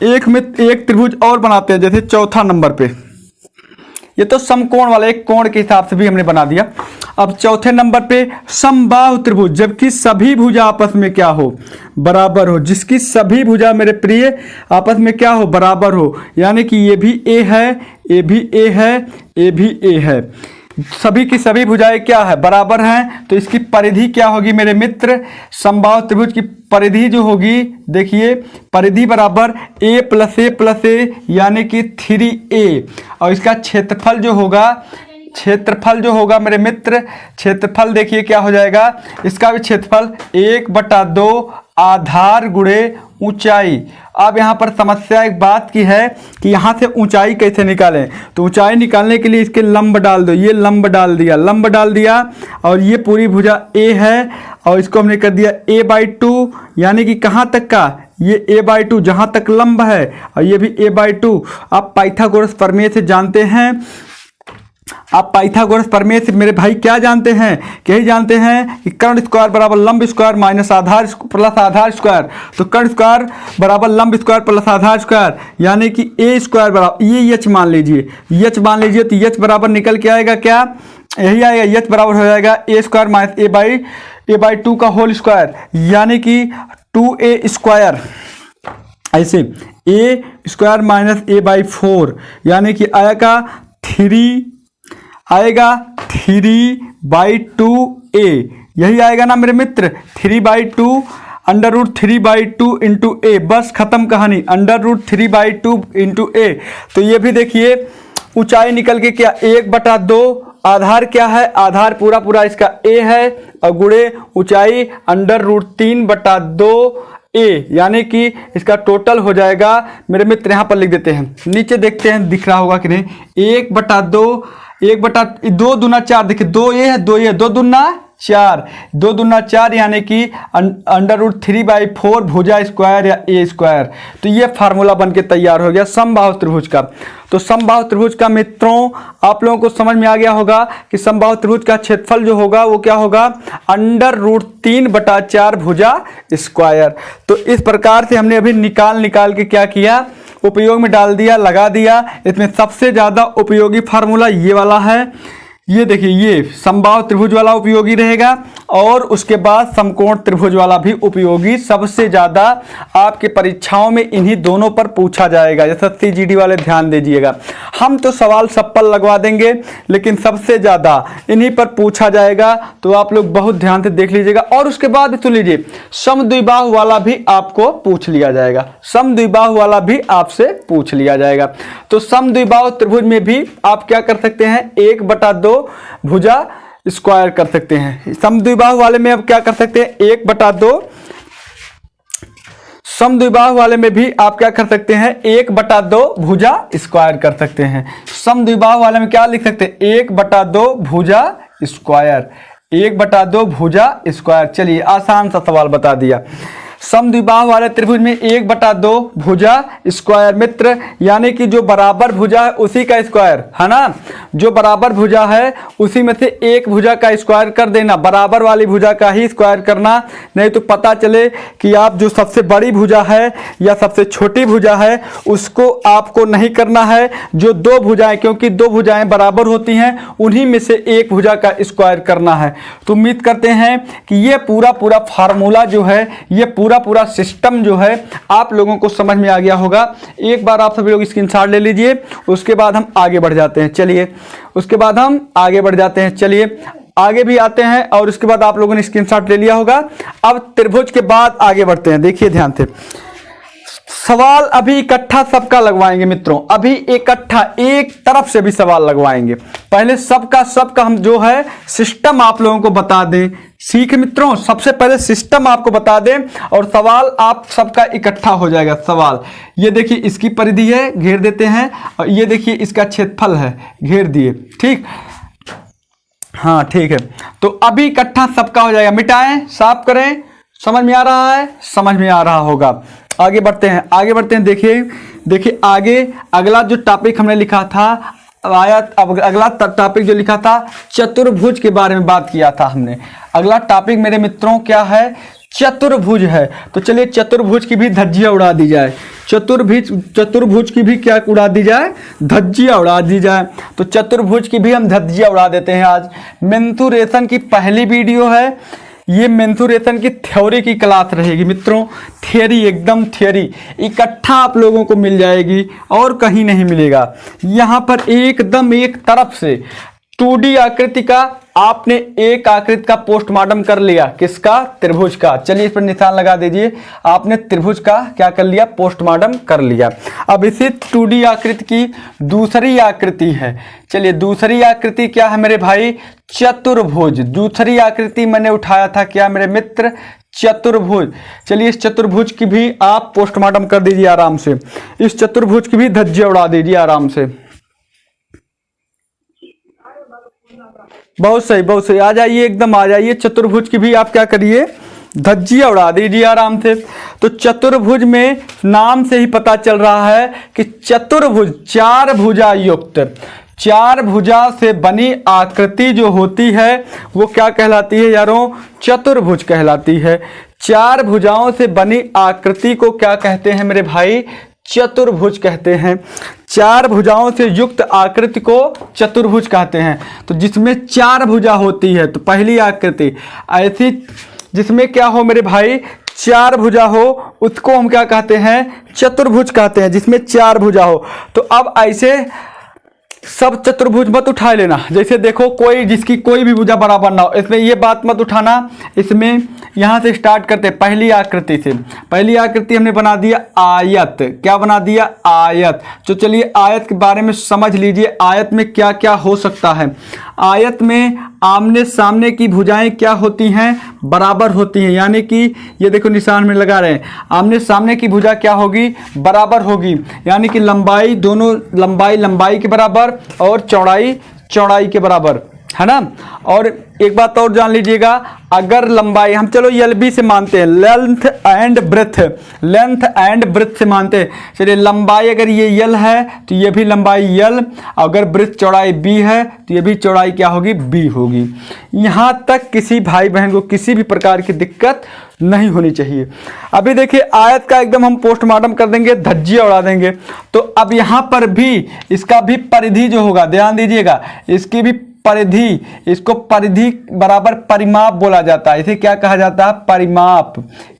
एक त्रिभुज और बनाते हैं, जैसे चौथा नंबर पे, ये तो समकोण वाला एक कोण के हिसाब से भी हमने बना दिया। अब चौथे नंबर पे समबाहु त्रिभुज, जबकि सभी भुजा आपस में क्या हो, बराबर हो, जिसकी सभी भुजा मेरे प्रिय आपस में क्या हो, बराबर हो, यानी कि ये भी ए है, ये भी ए है, ये भी ए है, सभी की सभी भुजाएं क्या है, बराबर हैं। तो इसकी परिधि क्या होगी मेरे मित्र, समबाहु त्रिभुज की परिधि जो होगी, देखिए परिधि बराबर a प्लस ए यानी कि 3a, और इसका क्षेत्रफल जो होगा मेरे मित्र, क्षेत्रफल देखिए क्या हो जाएगा, इसका भी क्षेत्रफल 1/2 आधार गुणे ऊंचाई। अब यहाँ पर समस्या एक बात की है कि यहाँ से ऊंचाई कैसे निकालें, तो ऊंचाई निकालने के लिए इसके लंब डाल दो, ये लंब डाल दिया, और ये पूरी भुजा a है, और इसको हमने कर दिया a/2, यानी कि कहाँ तक का, ये a/2 जहाँ तक लंब है, और ये भी a/2। आप पाइथागोरस प्रमेय से जानते हैं, आप पाइथागोरस प्रमेय से मेरे भाई क्या जानते हैं, यही जानते हैं कि कर्ण स्क्वायर बराबर लंब स्क्वायर माइनस आधार प्लस आधार स्क्वायर। तो कर्ण स्क्वायर बराबर लंब स्क्वायर प्लस आधार स्क्वायर, यानी कि ए स्क्वायर बराबर, ये एच मान लीजिए, तो एच बराबर निकल के आएगा क्या, यही आएगा, एच बराबर हो जाएगा ए स्क्वायर माइनस a/2 का होल स्क्वायर, यानी कि 2a स्क्वायर, ऐसे a स्क्वायर माइनस a/4, यानी कि आएगा 3/2a, यही आएगा ना मेरे मित्र, 3/2 √3/2 इंटू ए, बस खत्म कहानी, √3/2 इंटू ए। तो ये भी देखिए ऊंचाई निकल के क्या, 1/2, आधार क्या है, आधार पूरा इसका a है, और गुणे ऊंचाई √3/2 ए, यानी कि इसका टोटल हो जाएगा मेरे मित्र, यहाँ पर लिख देते हैं, नीचे देखते हैं दिख रहा होगा कि नहीं, 1/2 2 दूना 4, देखिए 2 ये है, 2 ये, 2 दूना 4, यानी कि √3/4 भुजा स्क्वायर या ए स्क्वायर। तो ये फार्मूला बन के तैयार हो गया समबाहु त्रिभुज का। तो समबाहु त्रिभुज का मित्रों आप लोगों को समझ में आ गया होगा कि समबाहु त्रिभुज का क्षेत्रफल जो होगा वो क्या होगा, √3/4 भुजा स्क्वायर। तो इस प्रकार से हमने अभी निकाल के क्या किया, उपयोग में डाल दिया, लगा दिया। इसमें सबसे ज़्यादा उपयोगी फार्मूला ये वाला है, ये देखिए, ये समबाहु त्रिभुज वाला उपयोगी रहेगा, और उसके बाद समकोण त्रिभुज वाला भी उपयोगी। सबसे ज़्यादा आपके परीक्षाओं में इन्हीं दोनों पर पूछा जाएगा, जैसे CGD वाले ध्यान दीजिएगा। हम तो सवाल सब पर लगवा देंगे, लेकिन सबसे ज़्यादा इन्हीं पर पूछा जाएगा, तो आप लोग बहुत ध्यान से देख लीजिएगा। और उसके बाद सुन लीजिए, समद्विबाहु वाला भी आपको पूछ लिया जाएगा, समद्विबाहु वाला भी आपसे पूछ लिया जाएगा। तो समद्विबाहु त्रिभुज में भी आप क्या कर सकते हैं, 1/2 भुजा स्क्वायर कर सकते हैं। समद्विबाहु वाले में अब क्या कर सकते हैं, 1/2, समद्विबाहु वाले में भी आप क्या कर सकते हैं, 1/2 भुजा स्क्वायर कर सकते हैं। समद्विबाहु वाले में क्या लिख सकते हैं, 1/2 भुजा स्क्वायर, 1/2 भुजा स्क्वायर। चलिए आसान सा सवाल बता दिया। समद्विबाहु वाले त्रिभुज में 1/2 भुजा स्क्वायर मित्र, यानी कि जो बराबर भुजा है उसी का स्क्वायर है ना, जो बराबर भुजा है उसी में से एक भुजा का स्क्वायर कर देना, बराबर वाली भुजा का ही स्क्वायर करना, नहीं तो पता चले कि आप जो सबसे बड़ी भुजा है या सबसे छोटी भुजा है उसको आपको नहीं करना है, जो दो भुजाएं, क्योंकि दो भुजाएं बराबर होती हैं उन्हीं में से एक भुजा का स्क्वायर करना है। तो उम्मीद करते हैं कि ये पूरा फार्मूला जो है, ये पूरा सिस्टम जो है आप लोगों को समझ में आ गया होगा। एक बार आप सभी लोग स्क्रीनशॉट ले लीजिए, उसके बाद हम आगे बढ़ जाते हैं। चलिए उसके बाद हम आगे बढ़ जाते हैं। चलिए आगे भी आते हैं और उसके बाद आप लोगों ने स्क्रीनशॉट ले लिया होगा। अब त्रिभुज के बाद आगे बढ़ते हैं। देखिए ध्यान से, सवाल अभी इकट्ठा सबका लगवाएंगे मित्रों, अभी इकट्ठा एक तरफ से भी सवाल लगवाएंगे। पहले सबका हम जो है सिस्टम आप लोगों को बता दें। सीख मित्रों, सबसे पहले सिस्टम आपको बता दें और सवाल आप सबका इकट्ठा हो जाएगा। सवाल ये देखिए, इसकी परिधि है, घेर देते हैं, और ये देखिए इसका क्षेत्रफल है, घेर दिए। ठीक, हाँ ठीक है। तो अभी इकट्ठा सबका हो जाएगा। मिटाएं, साफ करें। समझ में आ रहा है? समझ में आ रहा होगा। आगे बढ़ते हैं। देखिए आगे अगला जो टॉपिक हमने लिखा था अब अगला टॉपिक जो लिखा था चतुर्भुज के बारे में बात किया था हमने। अगला टॉपिक मेरे मित्रों क्या है? चतुर्भुज है। तो चलिए चतुर्भुज की भी धज्जियां उड़ा दी जाए। चतुर्भुज की भी क्या उड़ा दी जाए? धज्जियां उड़ा दी जाए। तो चतुर्भुज की भी हम धज्जियां उड़ा देते हैं। आज मेंसुरेशन की पहली वीडियो है। ये मेंसुरेशन की थ्योरी की क्लास रहेगी मित्रों। थियरी, एकदम थियरी इकट्ठा आप लोगों को मिल जाएगी और कहीं नहीं मिलेगा। यहाँ पर एकदम एक तरफ से 2D आकृति का आपने एक आकृति का पोस्टमार्टम कर लिया। किसका? त्रिभुज का। चलिए इस पर निशान लगा दीजिए। आपने त्रिभुज का क्या कर लिया? पोस्टमार्टम कर लिया। अब इसी 2D आकृति की दूसरी आकृति है। चलिए दूसरी आकृति क्या है मेरे भाई? चतुर्भुज। दूसरी आकृति मैंने उठाया था क्या मेरे मित्र? चतुर्भुज। चलिए इस चतुर्भुज की भी आप पोस्टमार्टम कर दीजिए आराम से। इस चतुर्भुज की भी धज्जियां उड़ा दीजिए आराम से। बहुत सही, आ जाइए, एकदम आ जाइए। चतुर्भुज की भी आप क्या करिए? धज्जियां उड़ा दीजिए आराम से। तो चतुर्भुज में नाम से ही पता चल रहा है कि चतुर्भुज, चार भुजा युक्त, चार भुजा से बनी आकृति जो होती है वो क्या कहलाती है यारों? चतुर्भुज कहलाती है। चार भुजाओं से बनी आकृति को क्या कहते हैं मेरे भाई? चतुर्भुज कहते हैं। चार भुजाओं से युक्त आकृति को चतुर्भुज कहते हैं। तो जिसमें चार भुजा होती है, तो पहली आकृति ऐसी जिसमें क्या हो मेरे भाई? चार भुजा हो, उसको हम क्या कहते हैं? चतुर्भुज कहते हैं, जिसमें चार भुजा हो। तो अब ऐसे सब चतुर्भुज मत उठा लेना। जैसे देखो कोई जिसकी कोई भी भुजा बराबर ना हो, इसमें ये बात मत उठाना। इसमें यहाँ से स्टार्ट करते हैं पहली आकृति से। पहली आकृति हमने बना दिया आयत। क्या बना दिया? आयत। तो चलिए आयत के बारे में समझ लीजिए। आयत में क्या क्या हो सकता है? आयत में आमने सामने की भुजाएं क्या होती हैं? बराबर होती हैं। यानी कि ये देखो निशान में लगा रहे हैं, आमने सामने की भुजा क्या होगी? बराबर होगी। यानी कि लंबाई, दोनों लंबाई के बराबर और चौड़ाई के बराबर, है ना। और एक बात और जान लीजिएगा, अगर लंबाई हम चलो LB से मानते हैं, लेंथ एंड ब्रेथ से मानते हैं। चलिए लंबाई अगर ये L है तो ये भी लंबाई L, अगर ब्रेथ चौड़ाई B है तो ये भी चौड़ाई क्या होगी? B होगी। यहाँ तक किसी भाई बहन को किसी भी प्रकार की दिक्कत नहीं होनी चाहिए। अभी देखिए आयत का एकदम हम पोस्टमार्टम कर देंगे, धज्जियां उड़ा देंगे। तो अब यहाँ पर भी इसका भी परिधि जो होगा, ध्यान दीजिएगा, इसकी भी परिधि, इसको परिधि बराबर परिमाप बोला जाता है। इसे क्या कहा जाता है? परिमाप।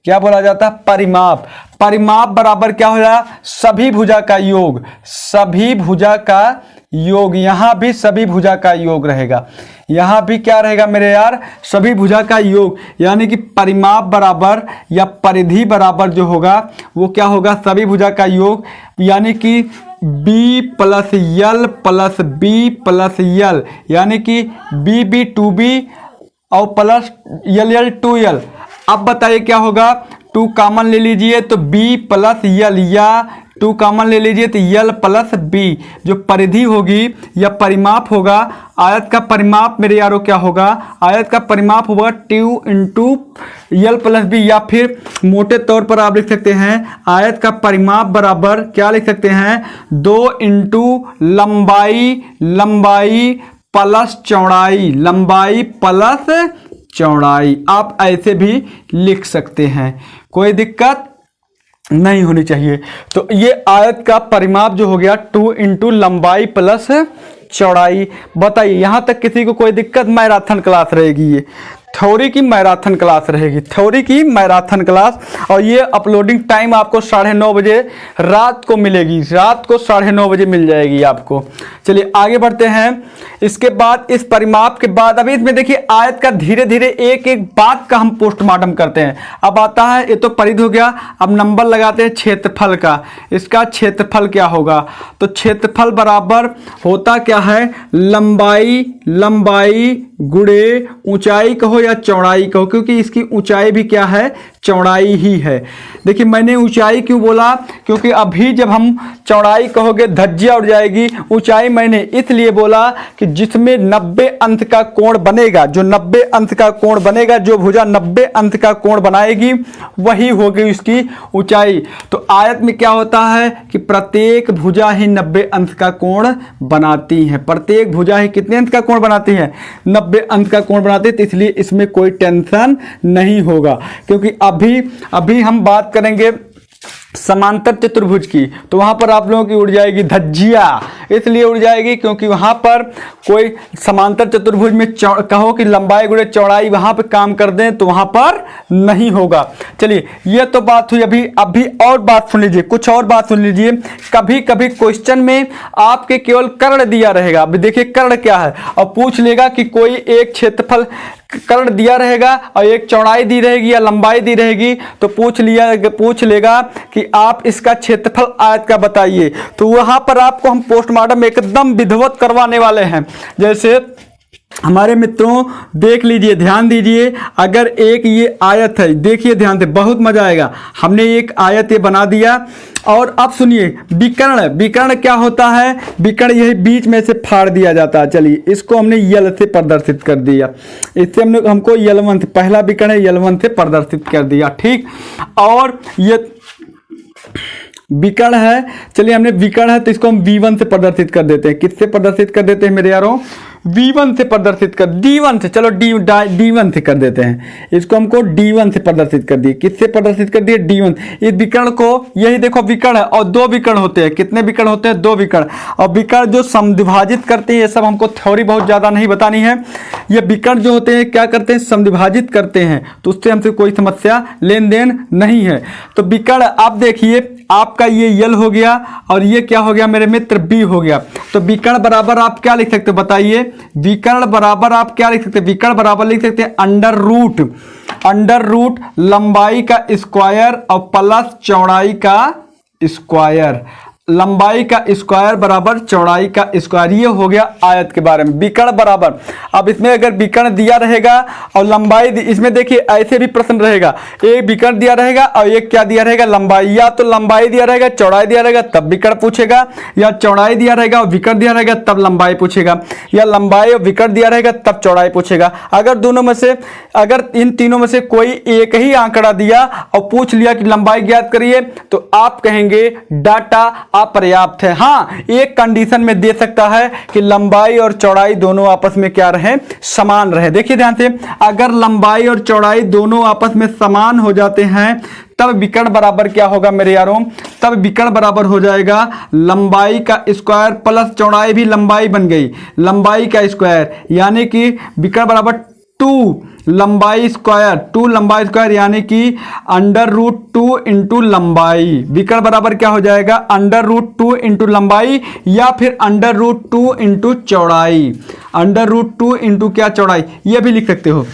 क्या बोला जाता है? परिमाप। परिमाप बराबर क्या हो जाएगा? सभी भुजा का योग। सभी भुजा का योग। यहाँ भी सभी भुजा का योग रहेगा। यहाँ भी क्या रहेगा मेरे यार? सभी भुजा का योग। यानी कि परिमाप बराबर या परिधि बराबर जो होगा वो क्या होगा? सभी भुजा का योग। यानी कि B plus L plus B plus L, यानी कि B 2B और प्लस L 2L। अब बताइए क्या होगा? 2 कॉमन ले लीजिए तो B प्लस L या 2 कॉमन ले लीजिए तो यल प्लस बी जो परिधि होगी या परिमाप होगा, आयत का परिमाप मेरे यारों क्या होगा, आयत का परिमाप होगा 2 इंटू यल प्लस बी, या फिर मोटे तौर पर आप लिख सकते हैं आयत का परिमाप बराबर क्या लिख सकते हैं 2 इंटू लंबाई, लंबाई प्लस चौड़ाई, लंबाई प्लस चौड़ाई। आप ऐसे भी लिख सकते हैं, कोई दिक्कत नहीं होनी चाहिए। तो ये आयत का परिमाप जो हो गया 2 इंटू लंबाई प्लस चौड़ाई। बताइए यहां तक किसी को कोई दिक्कत? मैराथन क्लास रहेगी, ये थ्योरी की मैराथन क्लास रहेगी, थ्योरी की मैराथन क्लास। और ये अपलोडिंग टाइम आपको 9:30 बजे रात को मिलेगी, रात को 9:30 बजे मिल जाएगी आपको। चलिए आगे बढ़ते हैं। इसके बाद इस परिमाप के बाद अभी इसमें देखिए आयत का धीरे धीरे एक एक बात का हम पोस्टमार्टम करते हैं। अब आता है, ये तो परिधि हो गया, अब नंबर लगाते हैं क्षेत्रफल का। इसका क्षेत्रफल क्या होगा? तो क्षेत्रफल बराबर होता क्या है, लंबाई, लंबाई गुणे ऊंचाई कहो या चौड़ाई कहो, क्योंकि इसकी ऊंचाई भी क्या है, चौड़ाई ही है। देखिए मैंने ऊंचाई क्यों बोला, क्योंकि अभी जब हम चौड़ाई कहोगे धज्जियां उड़ जाएगी। ऊंचाई मैंने इसलिए बोला कि जिसमें 90 अंश का कोण बनेगा, जो 90 अंश का कोण बनेगा, जो भुजा 90 अंश का कोण बनाएगी वही होगी इसकी ऊंचाई। तो आयत में क्या होता है कि प्रत्येक भुजा ही 90 अंश का कोण बनाती है, प्रत्येक भुजा ही कितने अंश का कोण बनाती है, 90 अंश का कोण बनाती है। तो इसलिए इसमें कोई टेंशन नहीं होगा, क्योंकि अभी हम बात करेंगे समांतर चतुर्भुज की, तो वहां पर आप लोगों की उड़ जाएगी धज्जिया। इसलिए उड़ जाएगी क्योंकि वहां पर कोई समांतर चतुर्भुज में कहो कि लंबाई गुणे चौड़ाई वहां पर काम कर दें तो वहां पर नहीं होगा। चलिए ये तो बात हुई। अभी और बात सुन लीजिए, कुछ और बात सुन लीजिए। कभी कभी क्वेश्चन में आपके केवल कर्ण दिया रहेगा। अभी देखिए कर्ण क्या है, और पूछ लेगा कि कोई एक क्षेत्रफल कर्ण दिया रहेगा और एक चौड़ाई दी रहेगी या लंबाई दी रहेगी, तो पूछ लेगा कि आप इसका क्षेत्रफल आयत का बताइए। तो वहां पर आपको हम पोस्टमार्टम एकदम विधिवत करवाने वाले हैं। जैसे हमारे मित्रों देख लीजिए, ध्यान दीजिए, अगर एक ये आयत है, देखिए ध्यान से, बहुत मजा आएगा। हमने एक आयत ये बना दिया, और अब सुनिए विकर्ण। विकर्ण क्या होता है, विकर्ण यही बीच में से फाड़ दिया जाता है। चलिए इसको हमने यल से प्रदर्शित कर दिया, इससे हमको यल1 से, पहला विकर्ण है यल1 से प्रदर्शित कर दिया, ठीक। और ये विकर्ण है, चलिए हमने विकर्ण है तो इसको हम v1 से प्रदर्शित कर देते हैं। किससे प्रदर्शित कर देते हैं मेरे यारों, v1 से प्रदर्शित कर, d1 से, चलो d1 से कर देते हैं। इसको हमको d1 से प्रदर्शित कर दिए। किससे प्रदर्शित कर दिए, d1। इस विकर्ण को, यही देखो विकर्ण है और 2 विकर्ण होते हैं। कितने विकर्ण होते हैं, 2 विकर्ण। और विकर्ण जो समद्विभाजित करते हैं, ये सब हमको थ्योरी बहुत ज्यादा नहीं बतानी है। ये विकर्ण जो होते हैं क्या करते हैं, समद्विभाजित करते हैं, तो उससे हमसे कोई समस्या लेन देन नहीं है। तो विकर्ण आप देखिए, आपका ये यल हो गया और ये क्या हो गया मेरे मित्र, बी हो गया। तो विकर्ण बराबर आप क्या लिख सकते हो बताइए, विकर्ण बराबर आप क्या लिख सकते हैं, विकर्ण बराबर लिख सकते हैं अंडर रूट लंबाई का स्क्वायर और प्लस चौड़ाई का स्क्वायर। लंबाई का स्क्वायर बराबर चौड़ाई का स्क्वायर। ये हो गया आयत के बारे में। विकर्ण बराबर, अब इसमें अगर विकर्ण दिया रहेगा और लंबाई, इसमें देखिए ऐसे भी प्रश्न रहेगा, एक विकर्ण दिया रहेगा और एक क्या दिया रहेगा, लंबाई। या तो लंबाई दिया रहेगा, चौड़ाई दिया रहेगा तब विकर्ण पूछेगा, या चौड़ाई दिया रहेगा और विकर्ण दिया रहेगा तब लंबाई पूछेगा, या लंबाई और विकर्ण दिया रहेगा तब चौड़ाई पूछेगा। अगर दोनों में से, अगर इन तीनों में से कोई एक ही आंकड़ा दिया और पूछ लिया कि लंबाई ज्ञात करिए, तो आप कहेंगे डाटा अपर्याप्त है। हाँ, एक कंडीशन में दे सकता है कि लंबाई और चौड़ाई दोनों आपस में क्या रहे, समान रहे। देखिए ध्यान से, अगर लंबाई और चौड़ाई दोनों आपस में समान हो जाते हैं तब विकर्ण बराबर क्या होगा मेरे यारों, तब विकर्ण बराबर हो जाएगा लंबाई का स्क्वायर प्लस चौड़ाई भी लंबाई बन गई, लंबाई का स्क्वायर, यानी कि विकर्ण बराबर 2 लंबाई स्क्वायर, 2 लंबाई स्क्वायर, यानी कि √2 इंटू लंबाई। विकर्ण बराबर क्या हो जाएगा, √2 इंटू लंबाई, या फिर √2 इंटू चौड़ाई, √2 इंटू क्या, चौड़ाई। ये भी लिख सकते हो,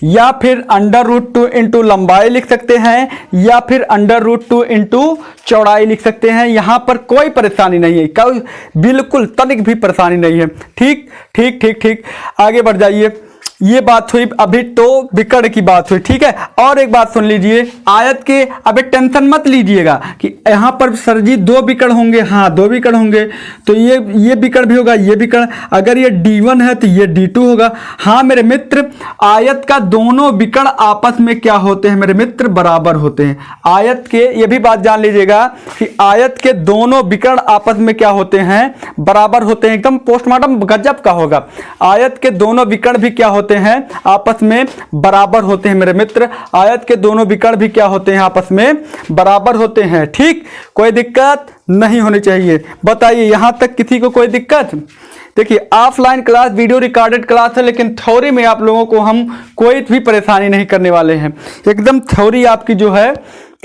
या फिर √2 इंटू लंबाई लिख सकते हैं, या फिर √2 इंटू चौड़ाई लिख सकते हैं। यहां पर कोई परेशानी नहीं है, बिल्कुल तनिक भी परेशानी नहीं है। ठीक ठीक ठीक ठीक, आगे बढ़ जाइए। ये बात हुई अभी तो विकर्ण की बात हुई, ठीक है। और एक बात सुन लीजिए, आयत के अभी टेंशन मत लीजिएगा कि यहाँ पर सर जी दो विकर्ण होंगे, हाँ दो विकर्ण होंगे, तो ये विकर्ण भी होगा, ये विकर्ण, अगर ये D1 है तो ये D2 होगा। हाँ मेरे मित्र, आयत का दोनों विकर्ण आपस में क्या होते हैं मेरे मित्र, बराबर होते हैं। आयत के, ये भी बात जान लीजिएगा कि आयत के दोनों विकर्ण आपस में क्या होते हैं, बराबर होते हैं। एकदम पोस्टमार्टम गजब का होगा। आयत के दोनों विकर्ण भी क्या होते हैं, आपस में बराबर होते हैं मेरे मित्र। आयत के दोनों विकर्ण भी क्या होते हैं, आपस में बराबर होते हैं। ठीक, कोई दिक्कत नहीं होनी चाहिए। बताइए यहां तक किसी को कोई दिक्कत? देखिए offline class, video recorded class है, लेकिन थ्योरी में आप लोगों को हम कोई भी परेशानी नहीं करने वाले हैं। एकदम थ्योरी आपकी जो है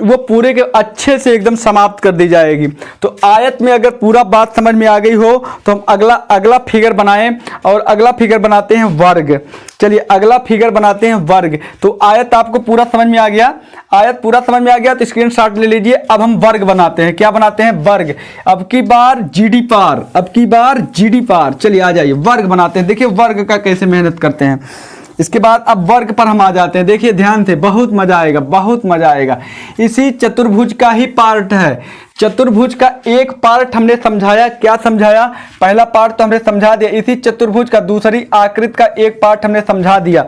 वो पूरे के अच्छे से एकदम समाप्त कर दी जाएगी। तो आयत में अगर पूरा बात समझ में आ गई हो तो हम अगला फिगर बनाएं, और अगला फिगर बनाते हैं वर्ग। चलिए अगला फिगर बनाते हैं वर्ग। तो आयत आपको पूरा समझ में आ गया, आयत पूरा समझ में आ गया तो स्क्रीनशॉट ले लीजिए। अब हम वर्ग बनाते हैं। क्या बनाते हैं? वर्ग। अब की बार जीडी पार, अब की बार जीडी पार। चलिए आ जाइए, वर्ग बनाते हैं। देखिए वर्ग का कैसे मेहनत करते हैं। इसके बाद अब वर्ग पर हम आ जाते हैं। देखिए ध्यान से, बहुत मजा आएगा, बहुत मजा आएगा। इसी चतुर्भुज का ही पार्ट है। चतुर्भुज का एक पार्ट हमने समझाया। क्या समझाया? पहला पार्ट तो हमने समझा दिया। इसी चतुर्भुज का दूसरी आकृति का एक पार्ट हमने समझा दिया।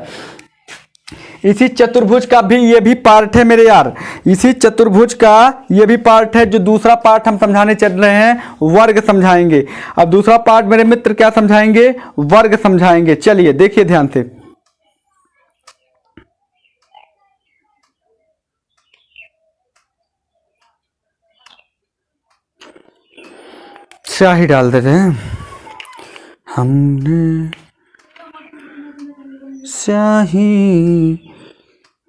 इसी चतुर्भुज का भी ये भी पार्ट है मेरे यार, इसी चतुर्भुज का ये भी पार्ट है। जो दूसरा पार्ट हम समझाने चल रहे हैं, वर्ग समझाएंगे। अब दूसरा पार्ट मेरे मित्र क्या समझाएंगे? वर्ग समझाएंगे। चलिए देखिए ध्यान से, स्याही डाल देते हैं। हमने स्याही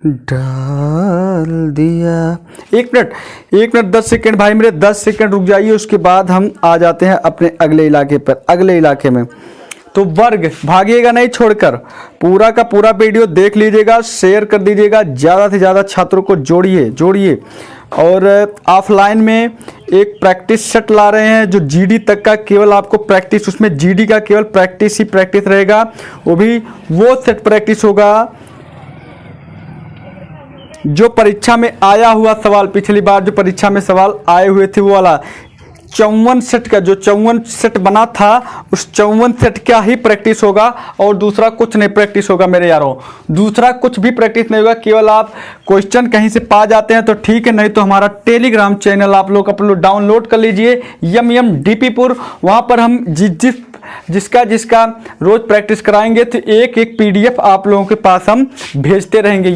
डाल दिया। एक मिनट 10 सेकेंड भाई मेरे, 10 सेकेंड रुक जाइए। उसके बाद हम आ जाते हैं अपने अगले इलाके पर। अगले इलाके में तो वर्ग, भागिएगा नहीं छोड़कर, पूरा का पूरा वीडियो देख लीजिएगा, शेयर कर दीजिएगा, ज़्यादा से ज़्यादा छात्रों को जोड़िए। और ऑफलाइन में एक प्रैक्टिस सेट ला रहे हैं जो जीडी तक का केवल आपको प्रैक्टिस, उसमें जीडी का केवल प्रैक्टिस ही प्रैक्टिस रहेगा। वो भी वो सेट प्रैक्टिस होगा जो परीक्षा में आया हुआ सवाल, पिछली बार जो परीक्षा में सवाल आए हुए थे वो वाला 54 सेट का, जो 54 सेट बना था उस 54 सेट का ही प्रैक्टिस होगा, और दूसरा कुछ नहीं प्रैक्टिस होगा मेरे यारों। दूसरा कुछ भी प्रैक्टिस नहीं होगा। केवल आप क्वेश्चन कहीं से पा जाते हैं तो ठीक है, नहीं तो हमारा टेलीग्राम चैनल आप लोग डाउनलोड कर लीजिए, DPपुर। वहाँ पर हम जिसका रोज प्रैक्टिस कराएंगे तो एक PDF आप लोगों के पास हम भेजते रहेंगे।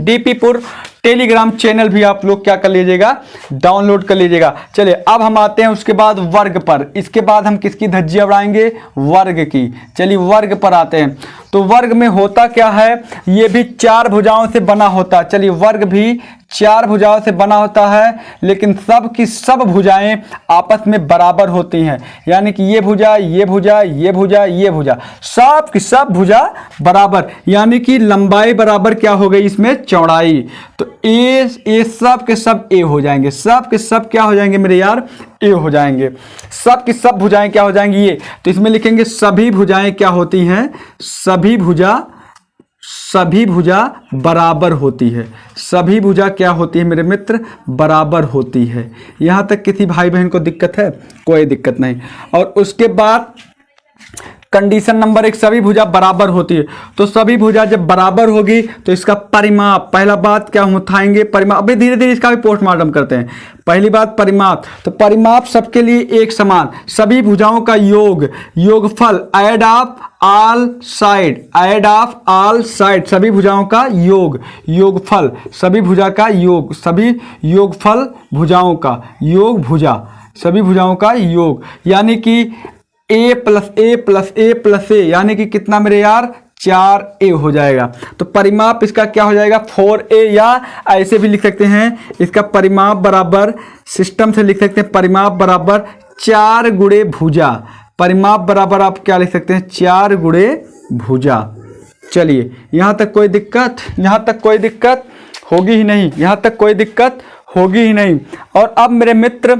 DPपुर टेलीग्राम चैनल भी आप लोग क्या कर लीजिएगा, डाउनलोड कर लीजिएगा। चलिए अब हम आते हैं उसके बाद वर्ग पर। इसके बाद हम किसकी धज्जियां उड़ाएंगे? वर्ग की। चलिए वर्ग पर आते हैं। तो वर्ग में होता क्या है? ये भी 4 भुजाओं से बना होता है। चलिए वर्ग भी 4 भुजाओं से बना होता है, लेकिन सब की सब भुजाएं आपस में बराबर होती हैं। यानी कि ये भुजा, ये भुजा, ये भुजा, ये भुजा, सब की सब भुजा बराबर, यानी कि लंबाई बराबर क्या हो गई इसमें? चौड़ाई। तो ए सब के सब ए हो जाएंगे, सब के सब क्या हो जाएंगे मेरे यार? ए हो जाएंगे। सब की सब भुजाएं क्या हो जाएंगी? ये। तो इसमें लिखेंगे सभी भुजाएं क्या होती हैं? सभी भुजा बराबर होती है। सभी भुजा क्या होती है मेरे मित्र? बराबर होती है। यहां तक किसी भाई बहन को दिक्कत है? कोई दिक्कत नहीं। और उसके बाद कंडीशन नंबर 1, सभी भुजा बराबर होती है। तो सभी भुजा जब बराबर होगी तो इसका परिमाप, पहला बात क्या हम उठाएंगे? परिमाप। अभी धीरे धीरे इसका भी पोस्टमार्टम करते हैं। पहली बात परिमाप। तो परिमाप सबके लिए एक समान, सभी भुजाओं का योगफल, ऐड ऑफ ऑल साइड, सभी भुजाओं का योगफल, सभी भुजा का योग, सभी योगफल भुजाओं का भुजा, सभी भुजाओं का योग, यानी कि A प्लस ए यानी कि कितना मेरे यार? 4A हो जाएगा। तो परिमाप इसका क्या हो जाएगा? 4A, या ऐसे भी लिख सकते हैं इसका परिमाप बराबर, सिस्टम से लिख सकते हैं परिमाप बराबर 4 गुणे भुजा। परिमाप बराबर आप क्या लिख सकते हैं? 4 गुणे भुजा। चलिए यहाँ तक कोई दिक्कत? यहाँ तक कोई दिक्कत होगी ही नहीं, यहाँ तक कोई दिक्कत होगी ही नहीं। और अब मेरे मित्र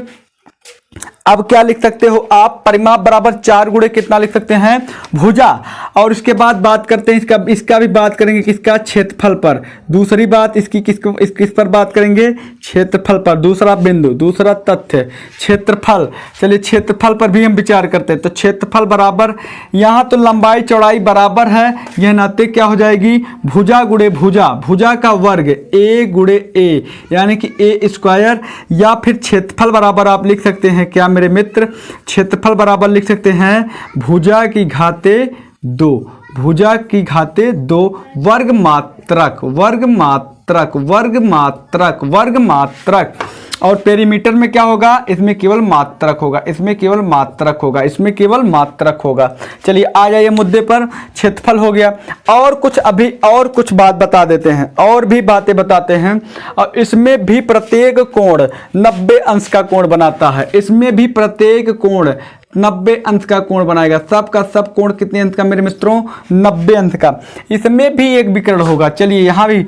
अब क्या लिख सकते हो आप, परिमाप बराबर 4 गुणे कितना लिख सकते हैं, भुजा। और उसके बाद बात करते हैं इसका भी बात करेंगे किसका, क्षेत्रफल पर। दूसरी बात इसकी किस पर बात करेंगे, क्षेत्रफल पर। दूसरा बिंदु, दूसरा तथ्य क्षेत्रफल। चलिए क्षेत्रफल पर भी हम विचार करते हैं। तो क्षेत्रफल बराबर, यहाँ तो लंबाई चौड़ाई बराबर है, यह नाते क्या हो जाएगी, भुजा गुणे भुजा, भुजा का वर्ग a गुणे a, यानी कि a स्क्वायर। या फिर क्षेत्रफल बराबर आप लिख सकते हैं क्या मेरे मित्र, क्षेत्रफल बराबर लिख सकते हैं भुजा की घाते 2, भुजा की घाते 2 वर्ग मात्रक, वर्ग मात्रक, वर्ग मात्रक, वर्ग मात्रक। और पेरीमीटर में क्या होगा, इसमें केवल मात्रक होगा, इसमें केवल मात्रक होगा, इसमें केवल मात्रक होगा। चलिए आ जाइए मुद्दे पर, क्षेत्रफल हो गया। और कुछ अभी और कुछ बात बता देते हैं, और भी बातें बताते हैं। और इसमें भी प्रत्येक कोण 90 अंश का कोण बनाता है, इसमें भी प्रत्येक कोण 90 अंश का कोण बनाएगा। सब का सब कोण कितने अंश का मेरे मित्रों, 90 अंश का। इसमें भी एक विकर्ण होगा। चलिए यहाँ भी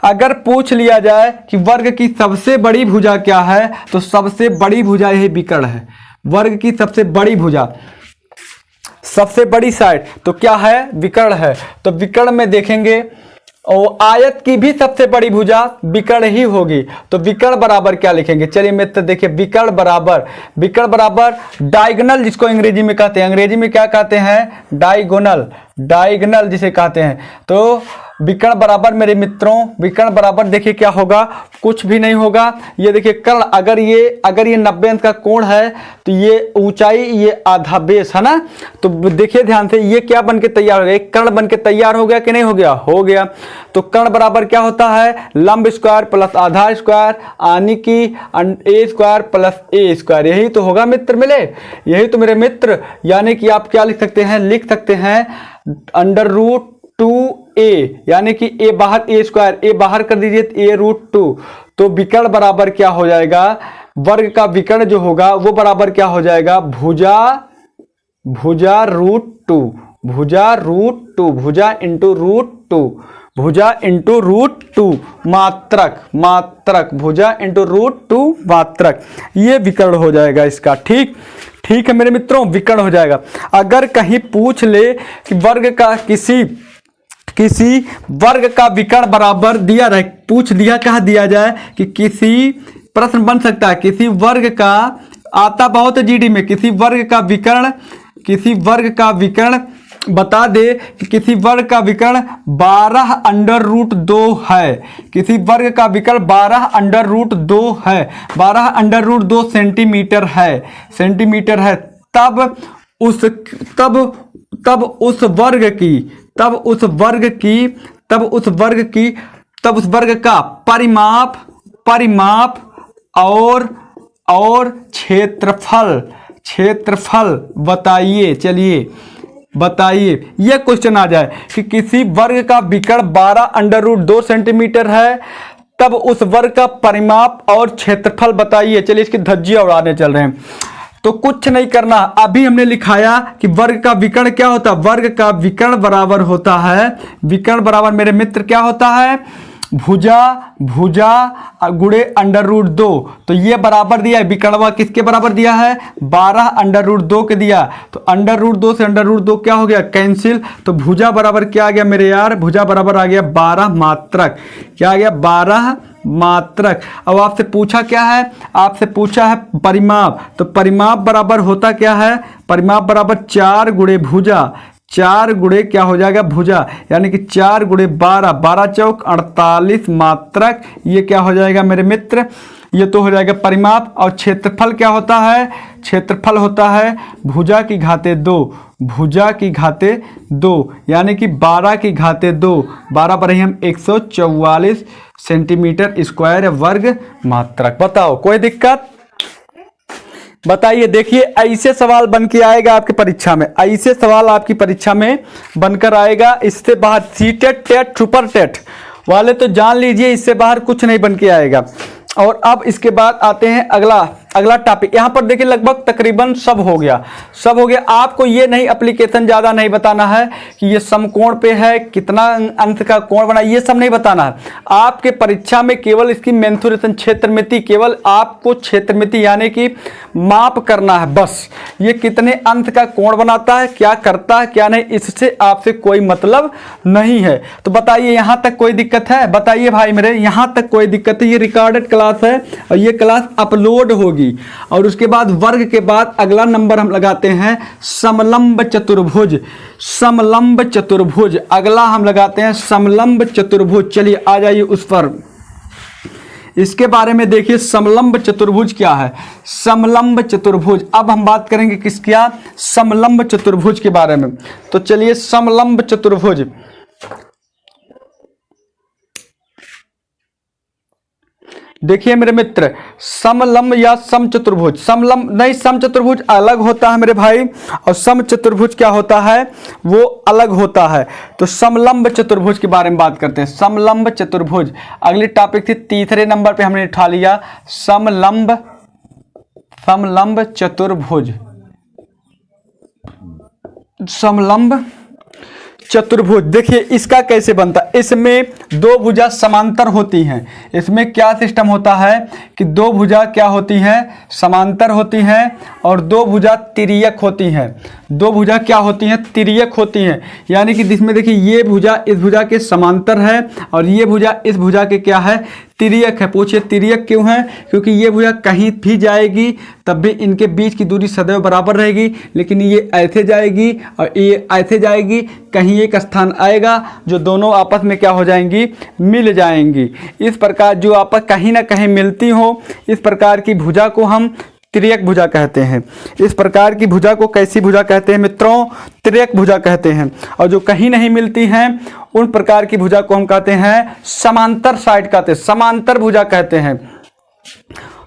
अगर पूछ लिया जाए कि वर्ग की सबसे बड़ी भुजा क्या है, तो सबसे बड़ी भुजा यही विकर्ण है। वर्ग की सबसे बड़ी भुजा, सबसे बड़ी साइड तो क्या है, विकर्ण है। तो विकर्ण में देखेंगे और आयत की भी सबसे बड़ी भुजा विकर्ण ही होगी। तो विकर्ण बराबर क्या लिखेंगे, चलिए मित्र देखिए, विकर्ण बराबर डायगोनल, जिसको अंग्रेजी में कहते हैं, अंग्रेजी में क्या कहते हैं, डायगोनल, डायगोनल जिसे कहते हैं। तो विकर्ण बराबर मेरे मित्रों, विकर्ण बराबर देखिए क्या होगा, कुछ भी नहीं होगा। ये देखिए कर्ण, अगर ये 90 अंश का कोण है तो ये ऊंचाई, ये आधा बेस है ना। तो देखिए ध्यान से, ये क्या बन के तैयार हो गया, एक कर्ण बन के तैयार हो गया कि नहीं हो गया, हो गया। तो कर्ण बराबर क्या होता है, लंब स्क्वायर प्लस आधार स्क्वायर, यानी कि ए स्क्वायर प्लस ए स्क्वायर, यही तो होगा मित्र मिले, यही तो मेरे मित्र। यानी कि आप क्या लिख सकते हैं, लिख सकते हैं √2a, यानी कि a बाहर, a स्क्वायर, a बाहर कर दीजिए, a√2। तो विकर्ण बराबर क्या हो जाएगा, वर्ग का विकर्ण जो होगा वो बराबर क्या हो जाएगा, भुजा √2, भुजा √2, भुजा इंटू √2, भुजा इंटू √2 मात्रक, मात्रक, भुजा इंटू √2 मात्रक। ये विकर्ण हो जाएगा इसका। ठीक है मेरे मित्रों, विकर्ण हो जाएगा। अगर कहीं पूछ ले कि वर्ग का किसी वर्ग का विकर्ण बराबर दिया रहे, पूछ दिया, कहा दिया जाए कि किसी, प्रश्न बन सकता है किसी वर्ग का, आता बहुत जीडी में, किसी वर्ग का विकर्ण बता दे कि किसी वर्ग का विकर्ण 12√2 है, किसी वर्ग का विकर्ण 12√2 है, 12√2 सेंटीमीटर है, तब उस वर्ग का परिमाप और क्षेत्रफल बताइए। चलिए बताइए, यह क्वेश्चन आ जाए कि किसी वर्ग का विकर्ण 12√2 सेंटीमीटर है, तब उस वर्ग का परिमाप और क्षेत्रफल बताइए। चलिए इसकी धज्जियां उड़ाने चल रहे हैं। तो कुछ नहीं करना, अभी हमने लिखाया कि वर्ग का विकर्ण क्या होता है, वर्ग का विकर्ण बराबर होता है, विकर्ण बराबर मेरे मित्र क्या होता है, भुजा गुणे √2। तो ये बराबर दिया है, विकर्णवा किसके बराबर दिया है, 12√2 के दिया। तो √2 से √2 क्या हो गया, कैंसिल। तो भुजा बराबर क्या आ गया मेरे यार, भुजा बराबर आ गया 12 मात्रक। क्या आ गया, 12 मात्रक। अब आपसे पूछा क्या है, आपसे पूछा है परिमाप। तो परिमाप बराबर होता क्या है, परिमाप बराबर 4 गुणे भुजा, 4 गुणे क्या हो जाएगा, भुजा, यानी कि 4 गुणे 12, 12 चौक 48 मात्रक। ये क्या हो जाएगा मेरे मित्र, ये तो हो जाएगा परिमाप। और क्षेत्रफल क्या होता है, क्षेत्रफल होता है भुजा की घाते 2, भुजा की घाते 2, यानी कि 12 की घाते 2, 12 पर ही हम 144 सेंटीमीटर स्क्वायर वर्ग मात्रक। बताओ कोई दिक्कत, बताइए। देखिए ऐसे सवाल बन के आएगा आपकी परीक्षा में, ऐसे सवाल आपकी परीक्षा में बनकर आएगा। इससे बाहर सीटेट, टेट, सुपर टेट वाले तो जान लीजिए, इससे बाहर कुछ नहीं बन के आएगा। और अब इसके बाद आते हैं अगला टॉपिक यहाँ पर देखिए, लगभग तकरीबन सब हो गया, सब हो गया। आपको ये नहीं एप्लीकेशन ज़्यादा नहीं बताना है कि ये समकोण पे है, कितना अंत का कोण बना, ये सब नहीं बताना है। आपके परीक्षा में केवल इसकी मेंसुरेशन क्षेत्रमिति, केवल आपको क्षेत्रमिति यानी कि माप करना है बस। ये कितने अंत का कोण बनाता है, क्या करता है क्या नहीं, इससे आपसे कोई मतलब नहीं है। तो बताइए यहाँ तक कोई दिक्कत है? बताइए भाई मेरे, यहाँ तक कोई दिक्कत है? ये रिकॉर्डेड क्लास है और ये क्लास अपलोड होगी। और उसके बाद वर्ग के बाद अगला नंबर हम लगाते हैं समलंब चतुर्भुज। समलंब चतुर्भुज अगला हम लगाते हैं समलंब चतुर्भुज। चलिए आ जाइए उस पर, इसके बारे में देखिए समलंब चतुर्भुज क्या है। समलंब चतुर्भुज, अब हम बात करेंगे किसका? समलंब चतुर्भुज के बारे में। तो चलिए समलंब चतुर्भुज, देखिए मेरे मित्र, समलंब या समचतुर्भुज, समलंब नहीं, समचतुर्भुज अलग होता है मेरे भाई, और समचतुर्भुज क्या होता है, वो अलग होता है। तो समलंब चतुर्भुज के बारे में बात करते हैं। समलंब चतुर्भुज अगली टॉपिक थी, तीसरे नंबर पे हमने उठा लिया समलंब, समलंब चतुर्भुज। समलंब चतुर्भुज देखिए इसका कैसे बनता है। इसमें दो भुजा समांतर होती हैं। इसमें क्या सिस्टम होता है कि दो भुजा क्या होती हैं, समांतर होती हैं, और दो भुजा तिर्यक होती हैं। दो भुजा क्या होती हैं, तिर्यक होती हैं। यानी कि जिसमें देखिए ये भुजा इस भुजा के समांतर है और ये भुजा इस भुजा के क्या है, तिर्यक है। पूछिए तिर्यक क्यों है? क्योंकि ये भुजा कहीं भी जाएगी तब भी इनके बीच की दूरी सदैव बराबर रहेगी, लेकिन ये ऐसे जाएगी और ये ऐसे जाएगी, कहीं एक स्थान आएगा जो दोनों आपस में क्या हो जाएंगी, मिल जाएंगी। इस प्रकार जो आपस कहीं ना कहीं मिलती हो, इस प्रकार की भुजा को हम तिर्यक भुजा कहते हैं। इस प्रकार की भुजा को कैसी भुजा कहते हैं मित्रों? तिर्यक भुजा कहते हैं। और जो कहीं नहीं मिलती हैं उन प्रकार की भुजा को हम कहते हैं समांतर साइड कहते हैं, समांतर भुजा कहते हैं।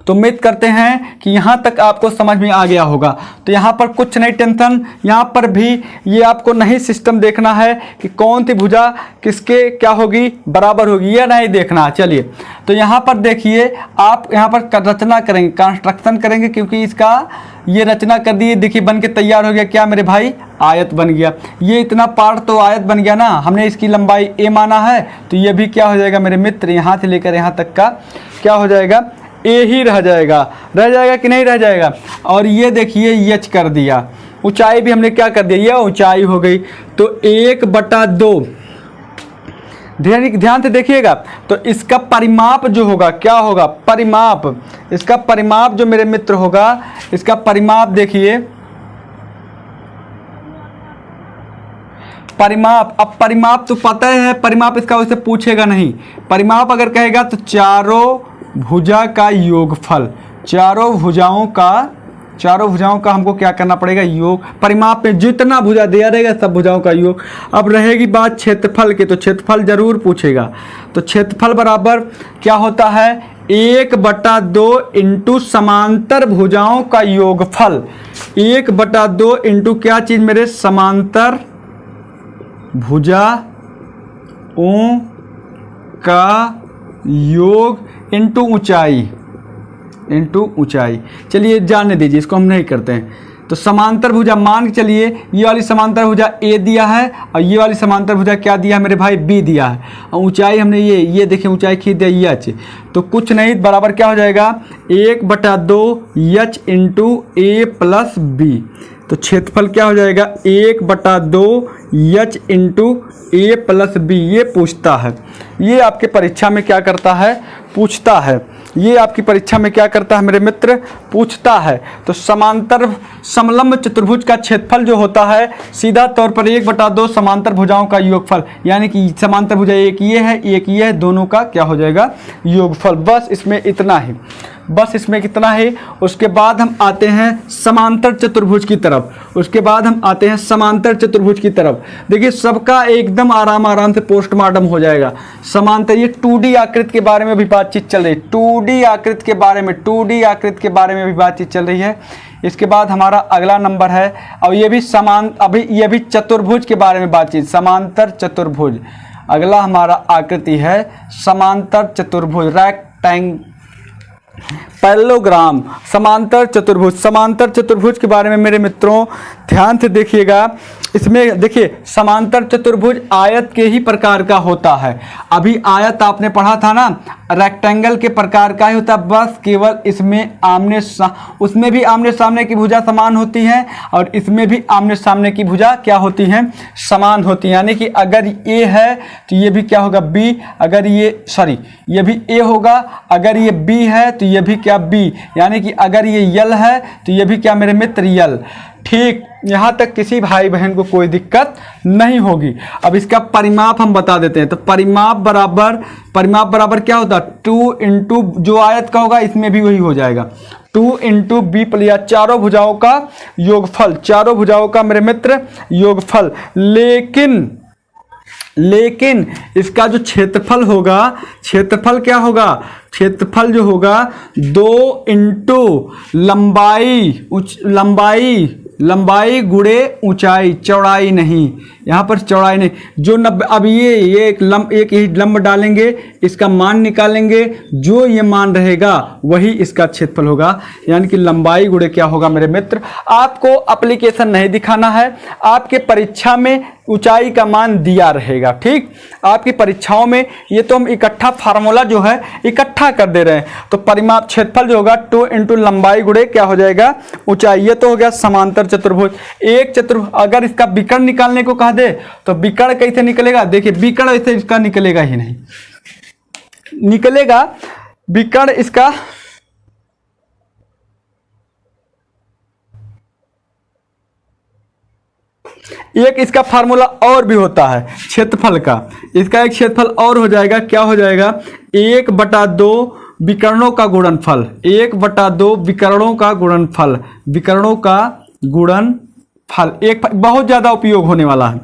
तो उम्मीद करते हैं कि यहाँ तक आपको समझ में आ गया होगा। तो यहाँ पर कुछ नहीं टेंशन, यहाँ पर भी ये आपको नहीं सिस्टम देखना है कि कौन सी भुजा किसके क्या होगी, बराबर होगी, ये नहीं देखना। चलिए तो यहाँ पर देखिए, आप यहाँ पर रचना करेंगे, कंस्ट्रक्शन करेंगे, क्योंकि इसका ये रचना कर दिए। देखिए बन के तैयार हो गया क्या मेरे भाई, आयत बन गया। ये इतना पार्ट तो आयत बन गया ना, हमने इसकी लंबाई a माना है, तो ये भी क्या हो जाएगा मेरे मित्र, यहाँ से लेकर यहाँ तक का क्या हो जाएगा, ए ही रह जाएगा। रह जाएगा कि नहीं रह जाएगा? और ये देखिए यच कर दिया, ऊंचाई भी हमने क्या कर दिया, ये ऊंचाई हो गई। तो 1/2, ध्यान से देखिएगा। तो इसका परिमाप जो होगा क्या होगा, परिमाप, इसका परिमाप जो मेरे मित्र होगा, इसका परिमाप देखिए, परिमाप। अब परिमाप तो पता है, परिमाप इसका वैसे पूछेगा नहीं। परिमाप अगर कहेगा तो चारों भुजा का योगफल, चारों भुजाओं का हमको क्या करना पड़ेगा, योग। परिमाप में जितना भुजा दिया रहेगा सब भुजाओं का योग। अब रहेगी बात क्षेत्रफल की, तो क्षेत्रफल जरूर पूछेगा। तो क्षेत्रफल बराबर क्या होता है, 1/2 इंटू समांतर भुजाओं का योगफल। 1/2 इंटू क्या चीज मेरे, समांतर भुजाओं का योग इंटू ऊंचाई, इंटू ऊंचाई। चलिए जाने दीजिए, इसको हम नहीं करते हैं। तो समांतर भुजा मान के चलिए, ये वाली समांतर भुजा ए दिया है और ये वाली समांतर भुजा क्या दिया है मेरे भाई, बी दिया है। और ऊंचाई हमने ये देखिए ऊंचाई खींच दिया एच। तो कुछ नहीं बराबर क्या हो जाएगा, 1/2 एच इंटू ए प्लस बी। तो क्षेत्रफल क्या हो जाएगा, 1/2 एच इंटू ए प्लस बी। ये पूछता है, ये आपके परीक्षा में क्या करता है, पूछता है। ये आपकी परीक्षा में क्या करता है मेरे मित्र, पूछता है। तो समांतर समलंब चतुर्भुज का क्षेत्रफल जो होता है सीधा तौर पर 1/2 समांतर भुजाओं का योगफल, यानी कि समांतर भुजा एक ये है एक ये है, दोनों का क्या हो जाएगा, योगफल। बस इसमें इतना ही, बस इसमें कितना है। उसके बाद हम आते हैं समांतर चतुर्भुज की तरफ, उसके बाद हम आते हैं समांतर चतुर्भुज की तरफ। देखिए सबका एकदम आराम से पोस्टमार्टम हो जाएगा। समांतर, ये 2D आकृति के बारे में भी बातचीत चल रही है, 2D आकृति के बारे में, 2D आकृति के बारे में भी बातचीत चल रही है। इसके बाद हमारा अगला नंबर है, और ये भी अभी ये भी चतुर्भुज के बारे में बातचीत, समांतर चतुर्भुज। अगला हमारा आकृति है समांतर चतुर्भुज, पैरेललोग्राम, समांतर चतुर्भुज। समांतर चतुर्भुज के बारे में मेरे मित्रों ध्यान से देखिएगा। इसमें देखिए समांतर चतुर्भुज आयत के ही प्रकार का होता है। अभी आयत आपने पढ़ा था ना, रेक्टेंगल के प्रकार का ही होता है, बस केवल इसमें उसमें भी आमने सामने की भुजा समान होती है और इसमें भी आमने सामने की भुजा क्या होती हैं, समान होती है। यानी कि अगर ए है तो ये भी क्या होगा बी, अगर ये भी ए होगा, अगर ये बी है तो ये भी क्या बी, यानी कि अगर ये यल है तो ये भी क्या मेरे मित्र यल। ठीक, यहाँ तक किसी भाई बहन को कोई दिक्कत नहीं होगी। अब इसका परिमाप हम बता देते हैं। तो परिमाप बराबर क्या होता है, 2 इंटू जो आयत का होगा इसमें भी वही हो जाएगा, 2 इंटू बी प्लस, या चारों भुजाओं का योगफल, चारों भुजाओं का मेरे मित्र योगफल। लेकिन इसका जो क्षेत्रफल होगा, क्षेत्रफल क्या होगा, क्षेत्रफल जो होगा 2 इंटू लंबाई गुणे ऊंचाई, चौड़ाई नहीं, यहाँ पर चौड़ाई नहीं। जो 90, अब ये एक ही लंब डालेंगे, इसका मान निकालेंगे, जो ये मान रहेगा वही इसका क्षेत्रफल होगा। यानी कि लंबाई गुणे क्या होगा मेरे मित्र। आपको एप्लीकेशन नहीं दिखाना है, आपके परीक्षा में ऊंचाई का मान दिया रहेगा। ठीक, आपकी परीक्षाओं में ये तो हम इकट्ठा फार्मूला जो है इकट्ठा कर दे रहे हैं। तो परिमाप क्षेत्रफल जो होगा 2 इंटू लंबाई गुणे क्या हो जाएगा ऊंचाई। ये तो हो गया समांतर चतुर्भुज। एक चतुर्भुज अगर इसका विकर्ण निकालने को कह दे तो विकर्ण कैसे निकलेगा, देखिए विकर्ण ऐसे इसका निकलेगा ही नहीं, निकलेगा विकर्ण इसका एक इसका फार्मूला और भी होता है क्षेत्रफल का। इसका एक क्षेत्रफल और हो जाएगा, क्या हो जाएगा 1/2 विकर्णों का गुणनफल, 1/2 विकर्णों का गुणनफल, विकर्णों का गुणनफल एक बहुत ज़्यादा उपयोग होने वाला है।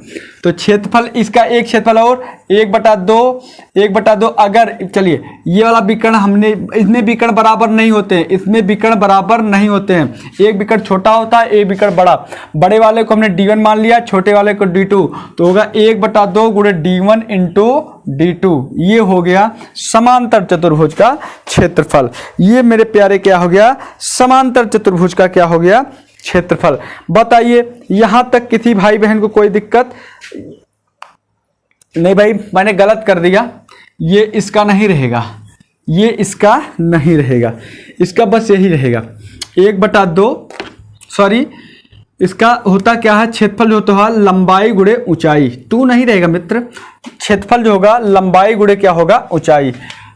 तो क्षेत्रफल इसका एक क्षेत्रफल और 1/2 अगर चलिए ये वाला विकर्ण हमने, इसमें विकर्ण बराबर नहीं होते हैं, इसमें विकर्ण बराबर नहीं होते हैं। एक विकर्ण छोटा होता है, एक विकर्ण बड़ा। बड़े वाले को हमने D1 मान लिया, छोटे वाले को D2, तो होगा 1/2 गुणे D1 इंटू D2। ये हो गया समांतर चतुर्भुज का क्षेत्रफल। ये मेरे प्यारे क्या हो गया, समांतर चतुर्भुज का क्या हो गया क्षेत्रफल। बताइए यहां तक किसी भाई बहन को कोई दिक्कत नहीं? भाई मैंने गलत कर दिया, ये इसका नहीं रहेगा, ये इसका नहीं रहेगा, इसका बस यही रहेगा 1/2, सॉरी इसका होता क्या है क्षेत्रफल जो होता है लंबाई गुणे ऊंचाई, 2 नहीं रहेगा मित्र, क्षेत्रफल जो होगा लंबाई गुणे क्या होगा ऊंचाई।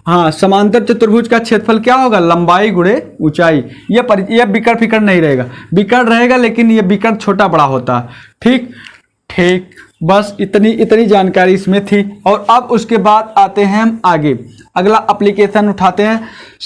हाँ, समांतर चतुर्भुज का क्षेत्रफल क्या होगा लंबाई गुणे ऊंचाई। ये विकर्ण फिकर्ण नहीं रहेगा, विकर्ण रहेगा लेकिन ये विकर्ण छोटा बड़ा होता है। ठीक, बस इतनी जानकारी इसमें थी। और अब उसके बाद आते हैं हम आगे, अगला एप्लीकेशन उठाते हैं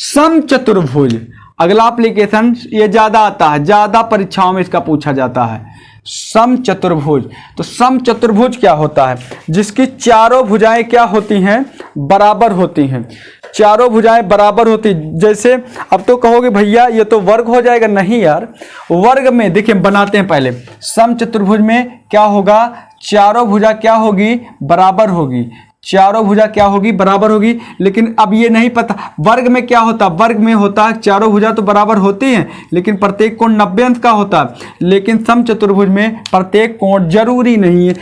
समचतुर्भुज। अगला एप्लीकेशन ये ज्यादा आता है, ज्यादा परीक्षाओं में इसका पूछा जाता है समचतुर्भुज। तो समचतुर्भुज क्या होता है, जिसकी चारों भुजाएं क्या होती हैं, बराबर होती हैं, चारों भुजाएं बराबर होती। जैसे अब तो कहोगे भैया ये तो वर्ग हो जाएगा, नहीं यार, वर्ग में देखिए बनाते हैं पहले। समचतुर्भुज में क्या होगा, चारों भुजा क्या होगी, बराबर होगी, चारों भुजा क्या होगी, बराबर होगी। लेकिन अब ये नहीं पता वर्ग में क्या होता, वर्ग में होता है चारों भुजा तो बराबर होती हैं लेकिन प्रत्येक कोण 90 अंश का होता है। लेकिन समचतुर्भुज में प्रत्येक कोण जरूरी नहीं है,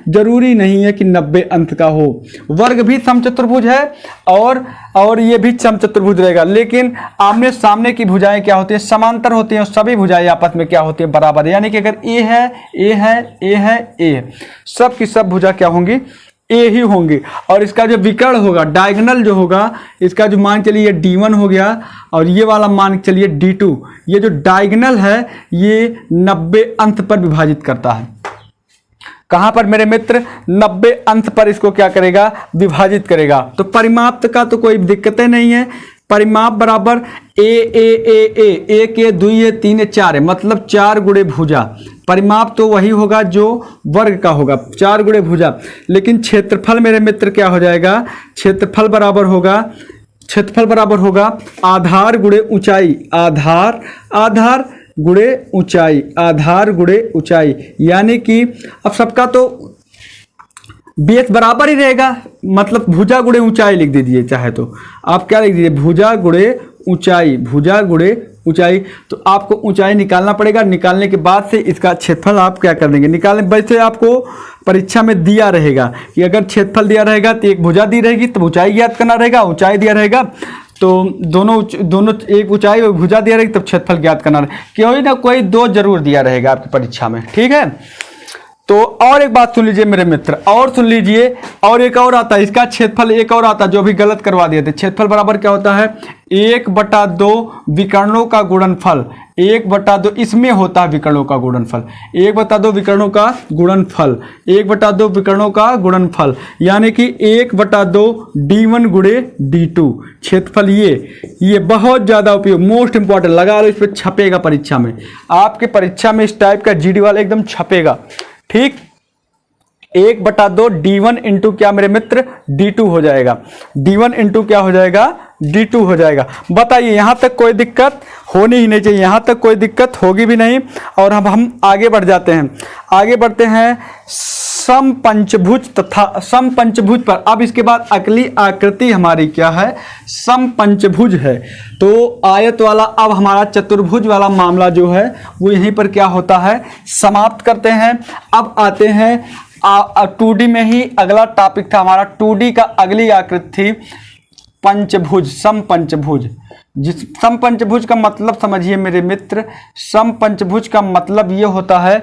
जरूरी नहीं है कि 90 अंश का हो। वर्ग भी समचतुर्भुज है और ये भी समचतुर्भुज रहेगा, लेकिन आमने सामने की भुजाएं क्या होती है, समांतर होती हैं और सभी भुजाएं आपस में क्या होती है, बराबर। यानी कि अगर ए है, सब की सब भुजा क्या होंगी, ए ही होंगे। और इसका जो विकर्ण होगा, डायगोनल जो होगा, इसका जो मान चलिए ये D1 हो गया और ये वाला मान चलिए D2। ये जो डायगोनल है ये 90 अंश पर विभाजित करता है। कहां पर मेरे मित्र, 90 अंश पर इसको क्या करेगा, विभाजित करेगा। तो परिमाप का तो कोई दिक्कतें नहीं है। परिमाप बराबर एक 2 3 4 है, मतलब 4 गुणे भुजा। परिमाप तो वही होगा जो वर्ग का होगा, 4 गुणे भुजा। लेकिन क्षेत्रफल मेरे मित्र क्या हो जाएगा, क्षेत्रफल बराबर होगा आधार गुणे ऊंचाई, आधार गुणे ऊंचाई। यानी कि अब सबका तो बेस बराबर ही रहेगा, मतलब भुजा गुणे ऊंचाई लिख दीजिए, चाहे तो आप क्या लिख दीजिए, भुजा गुणे ऊंचाई, भुजा गुणे ऊंचाई, तो आपको ऊंचाई निकालना पड़ेगा। निकालने के बाद से इसका क्षेत्रफल आप क्या कर देंगे, निकालने। वैसे आपको परीक्षा में दिया रहेगा कि अगर क्षेत्रफल दिया रहेगा तो एक भुजा दी रहेगी तो ऊंचाई ज्ञात करना रहेगा, ऊंचाई दिया रहेगा तो दोनों एक ऊंचाई और भुजा दिया रहेगी तब क्षेत्रफल ज्ञात करना रहेगा। कोई ना कोई दो जरूर दिया रहेगा आपकी परीक्षा में, ठीक है। तो और एक बात सुन लीजिए मेरे मित्र, और सुन लीजिए, और एक और आता है इसका क्षेत्रफल, एक और आता है जो भी गलत करवा दिए थे। क्षेत्रफल बराबर क्या होता है, 1/2 विकर्णों का गुणनफल। 1/2 इसमें होता है विकर्णों का गुणनफल, 1/2 विकर्णों का गुणनफल, 1/2 विकर्णों का गुणनफल, यानी कि 1/2 d1 गुणे d2। क्षेत्रफल ये बहुत ज्यादा उपयोग, मोस्ट इंपॉर्टेंट, लगा लो, इस पर छपेगा परीक्षा में, आपके परीक्षा में इस टाइप का जीडी वाला एकदम छपेगा, ठीक। 1/2 d1 इंटू क्या मेरे मित्र, d2 हो जाएगा। d1 इंटू क्या हो जाएगा, d2 हो जाएगा। बताइए यहां तक कोई दिक्कत होनी ही नहीं चाहिए, यहां तक कोई दिक्कत होगी भी नहीं। और अब हम आगे बढ़ जाते हैं, आगे बढ़ते हैं समपंचभुज तथा समपंचभुज पर। अब इसके बाद अगली आकृति हमारी क्या है, समपंचभुज है। तो आयत वाला अब हमारा चतुर्भुज वाला मामला जो है वो यहीं पर क्या होता है, समाप्त करते हैं। अब आते हैं 2D में ही अगला टॉपिक था हमारा, 2D का अगली आकृति थी पंचभुज, समपंचभुज। जिस समपंचभुज का मतलब समझिए मेरे मित्र, समपंचभुज का मतलब ये होता है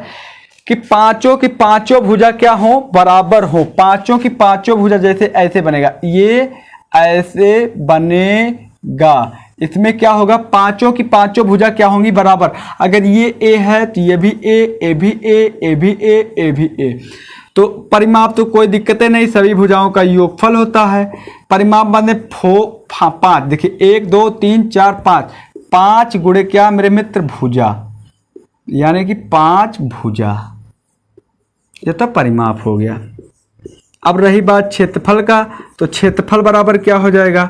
कि पांचों की पांचों भुजा क्या हो, बराबर हो। पांचों की पांचों भुजा जैसे ऐसे बनेगा, ये ऐसे बनेगा, इसमें क्या होगा, पांचों की पांचों भुजा क्या होंगी, बराबर। अगर ये ए है तो ये भी ए भी ए, ए भी ए, ए भी ए। तो परिमाप तो कोई दिक्कतें नहीं, सभी भुजाओं का योगफल होता है। परिमाप बने 5, देखिए 1 2 3 4 5, 5 गुणे क्या मेरे मित्र, भुजा, यानी कि 5 भुजा, ये तो परिमाप हो गया। अब रही बात क्षेत्रफल का, तो क्षेत्रफल बराबर क्या हो जाएगा।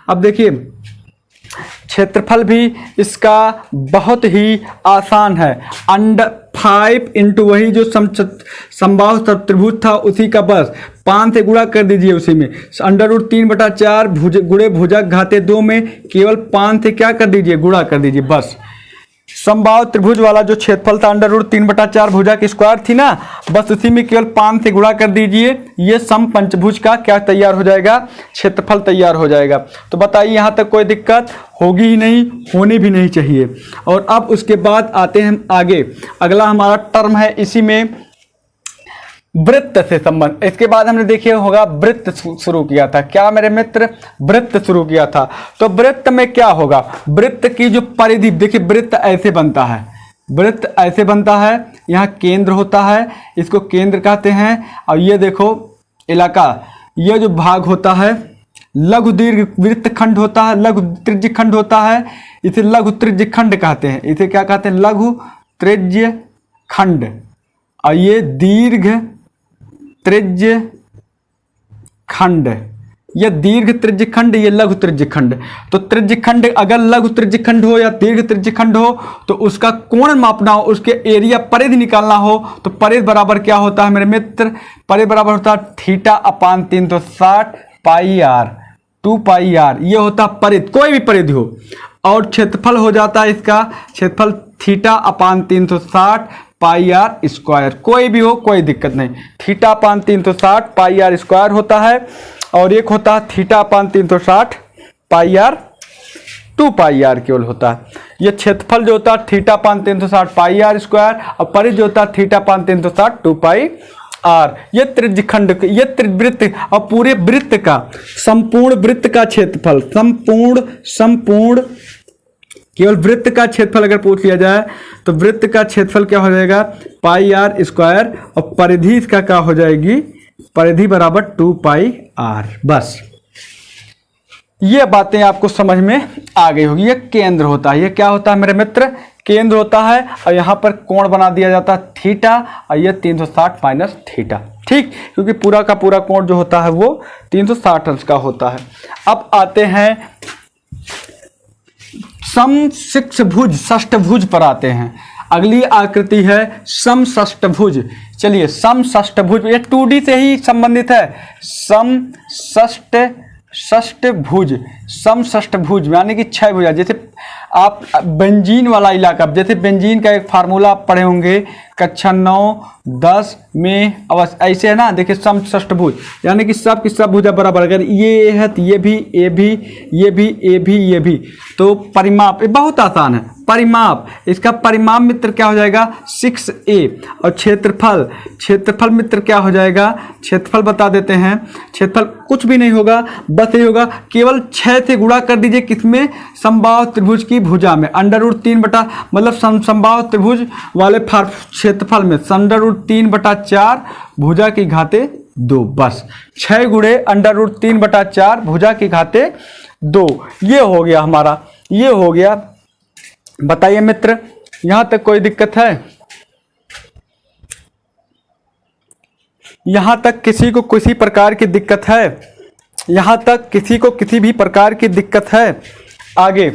अब देखिए क्षेत्रफल भी इसका बहुत ही आसान है, √5 इंटू वही जो समबाहु त्रिभुज था उसी का, बस 5 से गुणा कर दीजिए उसी में। √3/4 गुणे भुजक घाते 2 में केवल 5 से क्या कर दीजिए, गुणा कर दीजिए, बस। समबाहु त्रिभुज वाला जो क्षेत्रफल था √3/4 भुजा की स्क्वायर थी ना, बस उसी में केवल 5 से गुणा कर दीजिए, ये समपंचभुज का क्या तैयार हो जाएगा, क्षेत्रफल तैयार हो जाएगा। तो बताइए यहां तक कोई दिक्कत होगी ही नहीं, होनी भी नहीं चाहिए। और अब उसके बाद आते हैं आगे, अगला हमारा टर्म है इसी में वृत्त से संबंध। इसके बाद हमने देखिए होगा वृत्त शुरू किया था, क्या मेरे मित्र, वृत्त शुरू किया था। तो वृत्त में क्या होगा, वृत्त की जो परिधि, देखिए वृत्त ऐसे बनता है, वृत्त ऐसे बनता है, यहाँ केंद्र होता है, इसको केंद्र कहते हैं। और ये देखो इलाका, ये जो भाग होता है लघु दीर्घ वृत्त खंड होता है, लघु त्रिज्य खंड होता है, इसे लघु त्रिज्य खंड कहते हैं। इसे क्या कहते हैं, लघु त्रिज्य खंड। और ये दीर्घ त्रिज्य खंड, यह दीर्घ त्रिज्य खंड, ये लघु त्रिज्य खंड। तो त्रिज्य खंड अगर लघु त्रिज्य खंड हो या दीर्घ त्रिज्य खंड हो तो उसका कोण मापना हो, उसके एरिया परिधि निकालना हो, तो परिधि बराबर क्या होता है मेरे मित्र, परिधि बराबर होता है θ/360 πr 2πr, ये होता परिधि, कोई भी परिधि हो। और क्षेत्रफल हो जाता है इसका, क्षेत्रफल θ/360 πr स्क्वायर, कोई भी हो कोई दिक्कत नहीं, θ/360 πr स्क्वायर होता है। और एक होता है θ/360 πr 2πr केवल होता है। ये क्षेत्रफल जो होता है θ/360 πr स्क्वायर, और परिधि जो होता है θ/360 2πr। ये त्रिज्य खंड, ये त्रिवृत्त और पूरे वृत्त का, संपूर्ण वृत्त का क्षेत्रफल, संपूर्ण केवल वृत्त का क्षेत्रफल अगर पूछ लिया जाए तो वृत्त का क्षेत्रफल क्या हो जाएगा, πr स्क्वायर, और परिधि इसका क्या हो जाएगी, परिधि बराबर 2πr। बस ये बातें आपको समझ में आ गई होगी। ये केंद्र होता है, ये क्या होता है मेरे मित्र, केंद्र होता है। और यहाँ पर कोण बना दिया जाता है थीटा, और ये 360 माइनस थीटा, ठीक, क्योंकि पूरा का पूरा कोण जो होता है वो 360 अंश का होता है। अब आते हैं समषष्ठभुज, षष्ठभुज पर आते हैं। अगली आकृति है समषष्ठभुज। चलिए समषष्ठभुज, ये 2D से ही संबंधित है। समषष्ठभुज षष्ठभुज, समषष्ठभुज यानी कि 6 भुजा। जैसे आप बेंजीन वाला इलाका, जैसे बेंजीन का एक फार्मूला आप पढ़े होंगे कक्षा 9, 10 में अवश्य, ऐसे है ना। देखिए समषष्ठभुज यानी कि सब की सब भुजा बराबर, अगर ये है तो ये भी, ये भी, ये भी, ये भी, ये भी, तो परिमाप, ये बहुत आसान है। परिमाप, इसका परिमाप मित्र क्या हो जाएगा 6a। और क्षेत्रफल, क्षेत्रफल मित्र क्या हो जाएगा, क्षेत्रफल बता देते हैं। क्षेत्रफल कुछ भी नहीं होगा, बस ये होगा केवल 6 से गुणा कर दीजिए किसमें, समबाहु त्रिभुज की भुजा में, √3 बटा, मतलब समबाहु त्रिभुज वाले क्षेत्रफल में √3/4 भुजा की घाते 2, बस 6 गुणे √3/4 भुजा की घाते 2। ये हो गया हमारा, ये हो गया। बताइए मित्र, यहां तक कोई दिक्कत है? यहां तक किसी को किसी प्रकार की दिक्कत है? यहां तक किसी को किसी भी प्रकार की दिक्कत है? आगे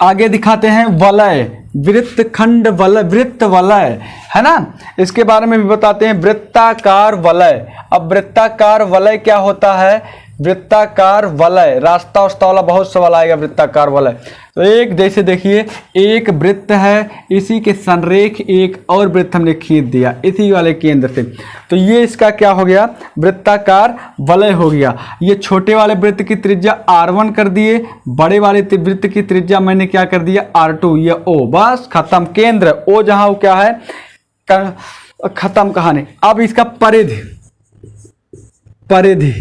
आगे दिखाते हैं वलय, वृत्तखंड वलय, वृत्त वलय है ना, इसके बारे में भी बताते हैं। वृत्ताकार वलय, अब वृत्ताकार वलय क्या होता है? वृत्ताकार वलय, रास्ता उस्ता वाला बहुत सवाल आएगा। वृत्ताकार वलय तो एक, जैसे देखिए एक वृत्त है, इसी के संरेख एक और वृत्त हमने खींच दिया इसी वाले केंद्र से, तो ये इसका क्या हो गया, वृत्ताकार वलय हो गया। ये छोटे वाले वृत्त की त्रिज्या R1 कर दिए, बड़े वाले वृत्त की त्रिज्या मैंने क्या कर दिया R2, ये O, बस खत्म। केंद्र O जहां क्या है, खत्म कहानी। अब इसका परिधि, परिधि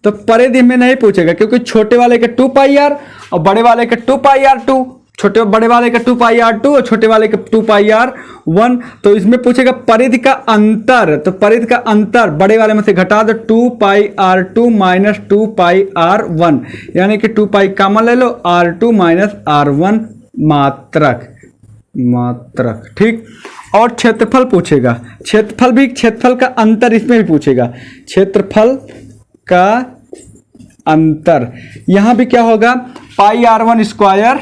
तो परिधि में नहीं पूछेगा क्योंकि छोटे वाले के 2πr और बड़े वाले के 2πr2, छोटे बड़े वाले का 2πr2 और छोटे वाले के 2πr1, तो इसमें पूछेगा परिधि का अंतर। तो परिधि का अंतर बड़े वाले में से घटा दो, 2πr2 माइनस 2πr1 यानी कि 2π कॉमन ले लो, R2 माइनस R1 मात्रक, मात्रक ठीक। और क्षेत्रफल पूछेगा, क्षेत्रफल भी, क्षेत्रफल का अंतर इसमें भी पूछेगा, क्षेत्रफल का अंतर। यहां भी क्या होगा, πr1 square,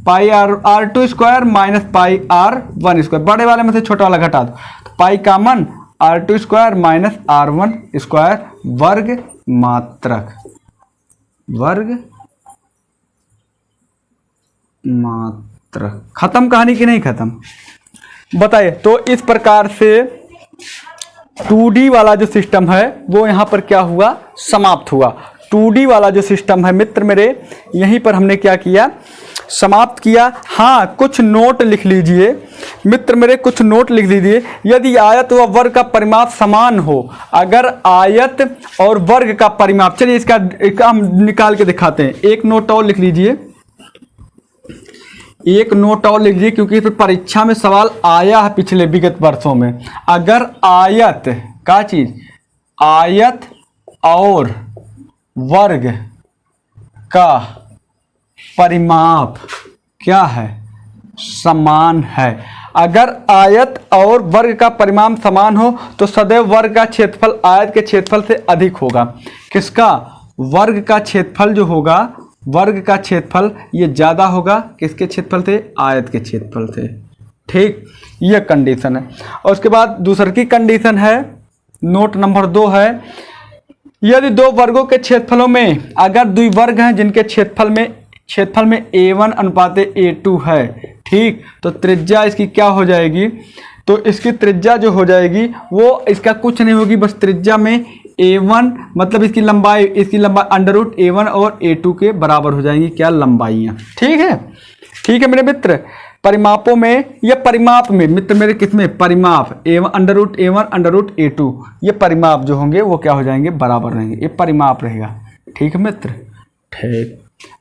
πr2 square minus πr1 square, बड़े वाले में से छोटा वाला घटा दो, तो pi common, R2 square minus R1 square वर्ग मात्रक, वर्ग मात्रक। खत्म कहानी की नहीं खत्म? बताइए। तो इस प्रकार से 2D वाला जो सिस्टम है वो यहाँ पर क्या हुआ, समाप्त हुआ। 2D वाला जो सिस्टम है मित्र मेरे, यहीं पर हमने क्या किया, समाप्त किया। हाँ, कुछ नोट लिख लीजिए मित्र मेरे, कुछ नोट लिख लीजिए। यदि आयत व वर्ग का परिमाप समान हो, अगर आयत और वर्ग का परिमाप, चलिए इसका हम निकाल के दिखाते हैं। एक नोट और लिख लीजिए, एक नोट और लिख लीजिए क्योंकि इस परीक्षा में सवाल आया है पिछले विगत वर्षों में। अगर आयत का चीज, आयत और वर्ग का परिमाप क्या है, समान है। अगर आयत और वर्ग का परिमाप समान हो तो सदैव वर्ग का क्षेत्रफल आयत के क्षेत्रफल से अधिक होगा। किसका, वर्ग का क्षेत्रफल जो होगा, वर्ग का क्षेत्रफल ये ज्यादा होगा किसके क्षेत्रफल से, आयत के क्षेत्रफल से, ठीक। ये कंडीशन है। और उसके बाद दूसरी की कंडीशन है, नोट नंबर 2 है, यदि दो वर्गों के क्षेत्रफलों में अगर दो वर्ग हैं जिनके क्षेत्रफल में A1 अनुपात A2 है, ठीक, तो त्रिज्या इसकी क्या हो जाएगी, तो इसकी त्रिज्या जो हो जाएगी वो इसका कुछ नहीं होगी, बस त्रिज्या में A1 मतलब इसकी लंबाई √A1 और A2 के बराबर हो जाएंगी क्या, लंबाइयाँ, ठीक है। ठीक है मेरे मित्र, परिमापों में या परिमाप में मित्र मेरे, किसमें, परिमाप √A1 √A2, ये परिमाप जो होंगे वो क्या हो जाएंगे, बराबर रहेंगे, ये परिमाप रहेगा, ठीक है मित्र, ठीक,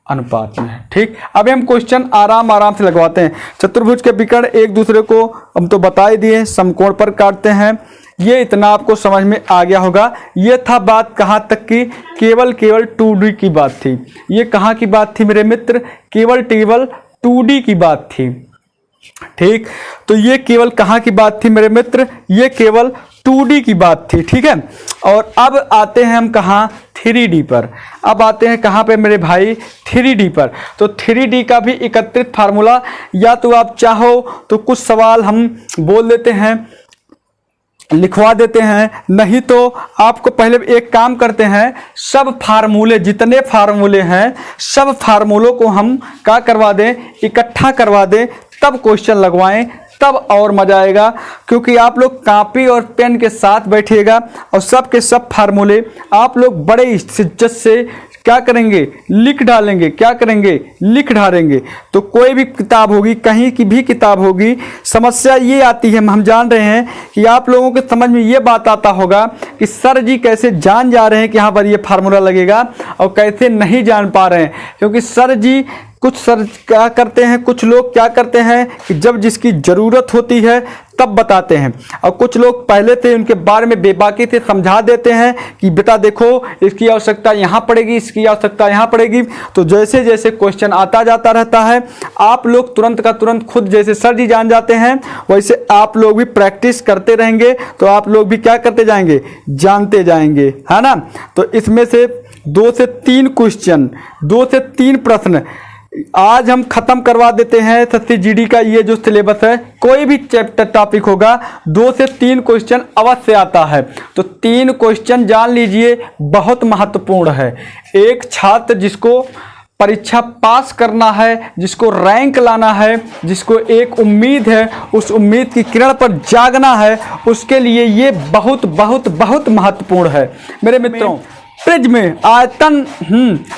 अनुपात में, ठीक। अब हम क्वेश्चन आराम से लगवाते हैं। चतुर्भुज के विकर्ण एक दूसरे को हम तो बता ही दिए, समकोण पर काटते हैं, ये इतना आपको समझ में आ गया होगा। ये था बात कहाँ तक की, केवल 2D की बात थी। ये कहाँ की बात थी मेरे मित्र, केवल 2D की बात थी, ठीक। तो ये केवल कहाँ की बात थी मेरे मित्र, ये केवल 2D की बात थी, ठीक है। और अब आते हैं हम कहाँ, 3D पर। अब आते हैं कहाँ पे मेरे भाई, 3D पर। तो 3D का भी एकत्रित फार्मूला, या तो आप चाहो तो कुछ सवाल हम बोल देते हैं लिखवा देते हैं, नहीं तो आपको पहले एक काम करते हैं, सब फार्मूले जितने फार्मूले हैं सब फार्मूलों को हम क्या करवा दें, इकट्ठा करवा दें, तब क्वेश्चन लगवाएं, तब और मजा आएगा। क्योंकि आप लोग कॉपी और पेन के साथ बैठिएगा और सब के सब फार्मूले आप लोग बड़े शिद्दत से क्या करेंगे, लिख डालेंगे, क्या करेंगे, लिख डालेंगे। तो कोई भी किताब होगी, कहीं की भी किताब होगी, समस्या ये आती है, हम जान रहे हैं कि आप लोगों के समझ में ये बात आता होगा कि सर जी कैसे जान जा रहे हैं कि यहाँ पर ये फार्मूला लगेगा और कैसे नहीं जान पा रहे हैं। क्योंकि सर जी कुछ सर क्या करते हैं, कुछ लोग क्या करते हैं कि जब जिसकी ज़रूरत होती है तब बताते हैं, और कुछ लोग पहले से उनके बारे में बेबाकी से समझा देते हैं कि बेटा देखो इसकी आवश्यकता यहाँ पड़ेगी, इसकी आवश्यकता यहाँ पड़ेगी। तो जैसे जैसे क्वेश्चन आता जाता रहता है, आप लोग तुरंत का तुरंत खुद जैसे सर जी जान जाते हैं, वैसे आप लोग भी प्रैक्टिस करते रहेंगे तो आप लोग भी क्या करते जाएंगे, जानते जाएंगे, है ना। तो इसमें से 2 से 3 क्वेश्चन, 2 से 3 प्रश्न आज हम खत्म करवा देते हैं। SSC का ये जो सिलेबस है, कोई भी चैप्टर टॉपिक होगा 2 से 3 क्वेश्चन अवश्य आता है। तो 3 क्वेश्चन जान लीजिए, बहुत महत्वपूर्ण है। एक छात्र जिसको परीक्षा पास करना है, जिसको रैंक लाना है, जिसको एक उम्मीद है, उस उम्मीद की किरण पर जागना है, उसके लिए ये बहुत बहुत बहुत महत्वपूर्ण है मेरे मित्रों। प्रिज्म आयतन,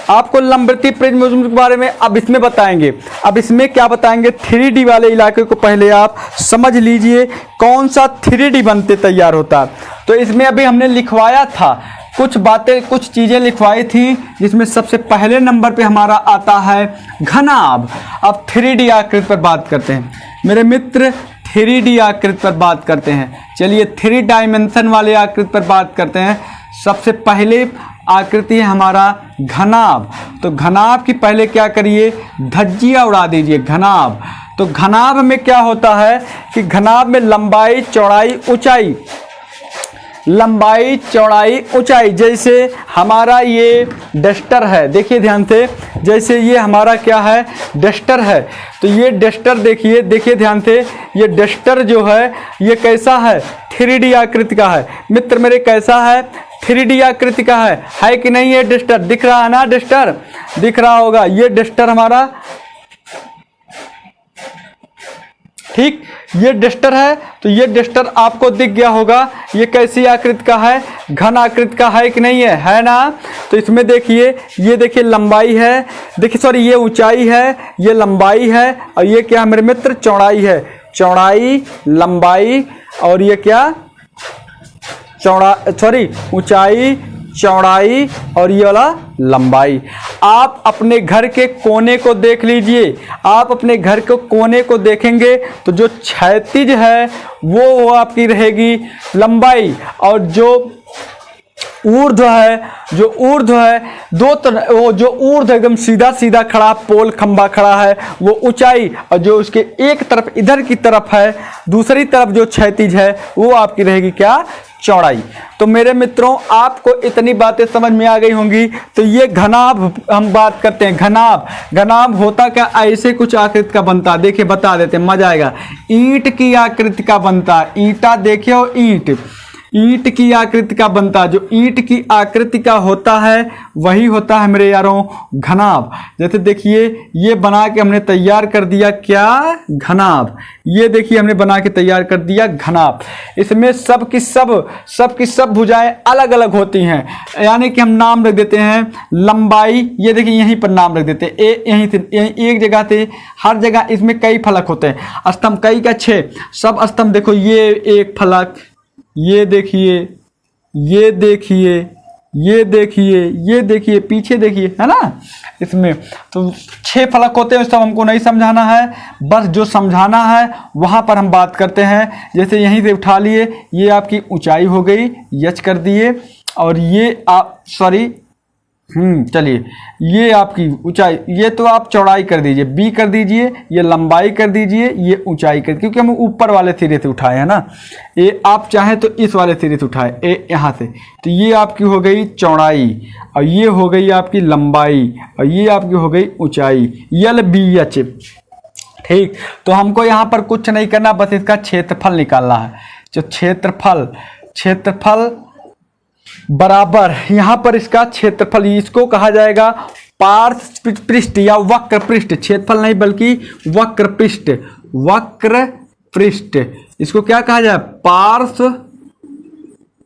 आपको लंबवृत्तीय प्रिज्म के बारे में अब इसमें बताएंगे। अब इसमें क्या बताएंगे, 3D वाले इलाके को पहले आप समझ लीजिए, कौन सा 3D बनते तैयार होता। तो इसमें अभी हमने लिखवाया था कुछ बातें, कुछ चीज़ें लिखवाई थी, जिसमें सबसे पहले नंबर पे हमारा आता है घनाभ। अब 3D आकृति पर बात करते हैं मेरे मित्र, 3D आकृति पर बात करते हैं। चलिए 3 डायमेंशन वाले आकृति पर बात करते हैं। सबसे पहले आकृति है हमारा घनाभ। तो घनाभ की पहले क्या करिए, धज्जियाँ उड़ा दीजिए। घनाभ, तो घनाभ में क्या होता है कि घनाभ में लंबाई चौड़ाई ऊंचाई, लंबाई चौड़ाई ऊंचाई, जैसे हमारा ये डस्टर है, देखिए ध्यान से, जैसे ये हमारा क्या है, डस्टर है। तो ये डस्टर देखिए, देखिए ध्यान से, ये डस्टर जो है ये कैसा है, 3D आकृति का है मित्र मेरे। कैसा है, 3D आकृति का है कि नहीं। ये डस्टर दिख रहा है ना, डस्टर दिख रहा होगा, ये डस्टर हमारा, ठीक, ये डस्टर है। तो ये डस्टर आपको दिख गया होगा, ये कैसी आकृति का है, घन आकृति का है कि नहीं है ना। तो इसमें देखिए, ये देखिए लंबाई है, देखिए सॉरी ये ऊंचाई है, ये लंबाई है, और ये क्या मेरे मित्र, चौड़ाई है। चौड़ाई, लंबाई, और ये क्या, ऊंचाई, चौड़ाई, और ये वाला लंबाई। आप अपने घर के कोने को देख लीजिए, आप अपने घर के कोने को देखेंगे तो जो क्षैतिज है वो आपकी रहेगी लंबाई, और जो ऊर्ध्व है, जो ऊर्ध्व है, वो जो ऊर्ध्व एकदम सीधा सीधा खड़ा पोल खंबा खड़ा है वो ऊंचाई, और जो उसके एक तरफ इधर की तरफ है, दूसरी तरफ जो क्षैतिज है वो आपकी रहेगी क्या, चौड़ाई। तो मेरे मित्रों आपको इतनी बातें समझ में आ गई होंगी। तो ये घनाभ हम बात करते हैं। घनाभ, घनाभ होता क्या, ऐसे कुछ आकृति का बनता, देखिए बता देते हैं, मजा आएगा। ईंट की आकृति का बनता, ईंटा देखिए, और ईंट, ईंट की आकृति का बनता, जो ईंट की आकृति का होता है वही होता है मेरे यारों घनाभ। जैसे देखिए ये बना के हमने तैयार कर दिया क्या, घनाभ। ये देखिए हमने बना के तैयार कर दिया घनाभ। इसमें सब की सब भुजाएं अलग अलग होती हैं, यानी कि हम नाम रख देते हैं लंबाई, ये देखिए यहीं पर नाम रख देते हैं, यहीं से एक जगह से, हर जगह इसमें कई फलक होते हैं, स्तंभ कई का 6, सब स्तंभ देखो, ये एक फलक, ये देखिए, ये देखिए, ये देखिए, ये देखिए, पीछे देखिए, है ना। इसमें तो 6 फलक होते हैं, सब हमको नहीं समझाना है, बस जो समझाना है वहाँ पर हम बात करते हैं। जैसे यहीं से उठा लिए, ये आपकी ऊंचाई हो गई, यच कर दिए, और ये आप चलिए ये आपकी ऊंचाई, ये तो आप चौड़ाई कर दीजिए, बी कर दीजिए, ये लंबाई कर दीजिए, ये ऊंचाई कर, क्योंकि हम ऊपर वाले सिरे से उठाए हैं ना। ये आप चाहें तो इस वाले सिरे से उठाए, ए यहाँ से, तो ये आपकी हो गई चौड़ाई, और ये हो गई आपकी लंबाई, और ये आपकी हो गई ऊंचाई, यल बी एच। ठीक, तो हमको यहाँ पर कुछ नहीं करना, बस इसका क्षेत्रफल निकालना है। जो क्षेत्रफल बराबर, यहां पर इसका क्षेत्रफल, इसको कहा जाएगा पार्श्व पृष्ठ या वक्र पृष्ठ। क्षेत्रफल नहीं बल्कि वक्र पृष्ठ, इसको क्या कहा जाए, पार्श्व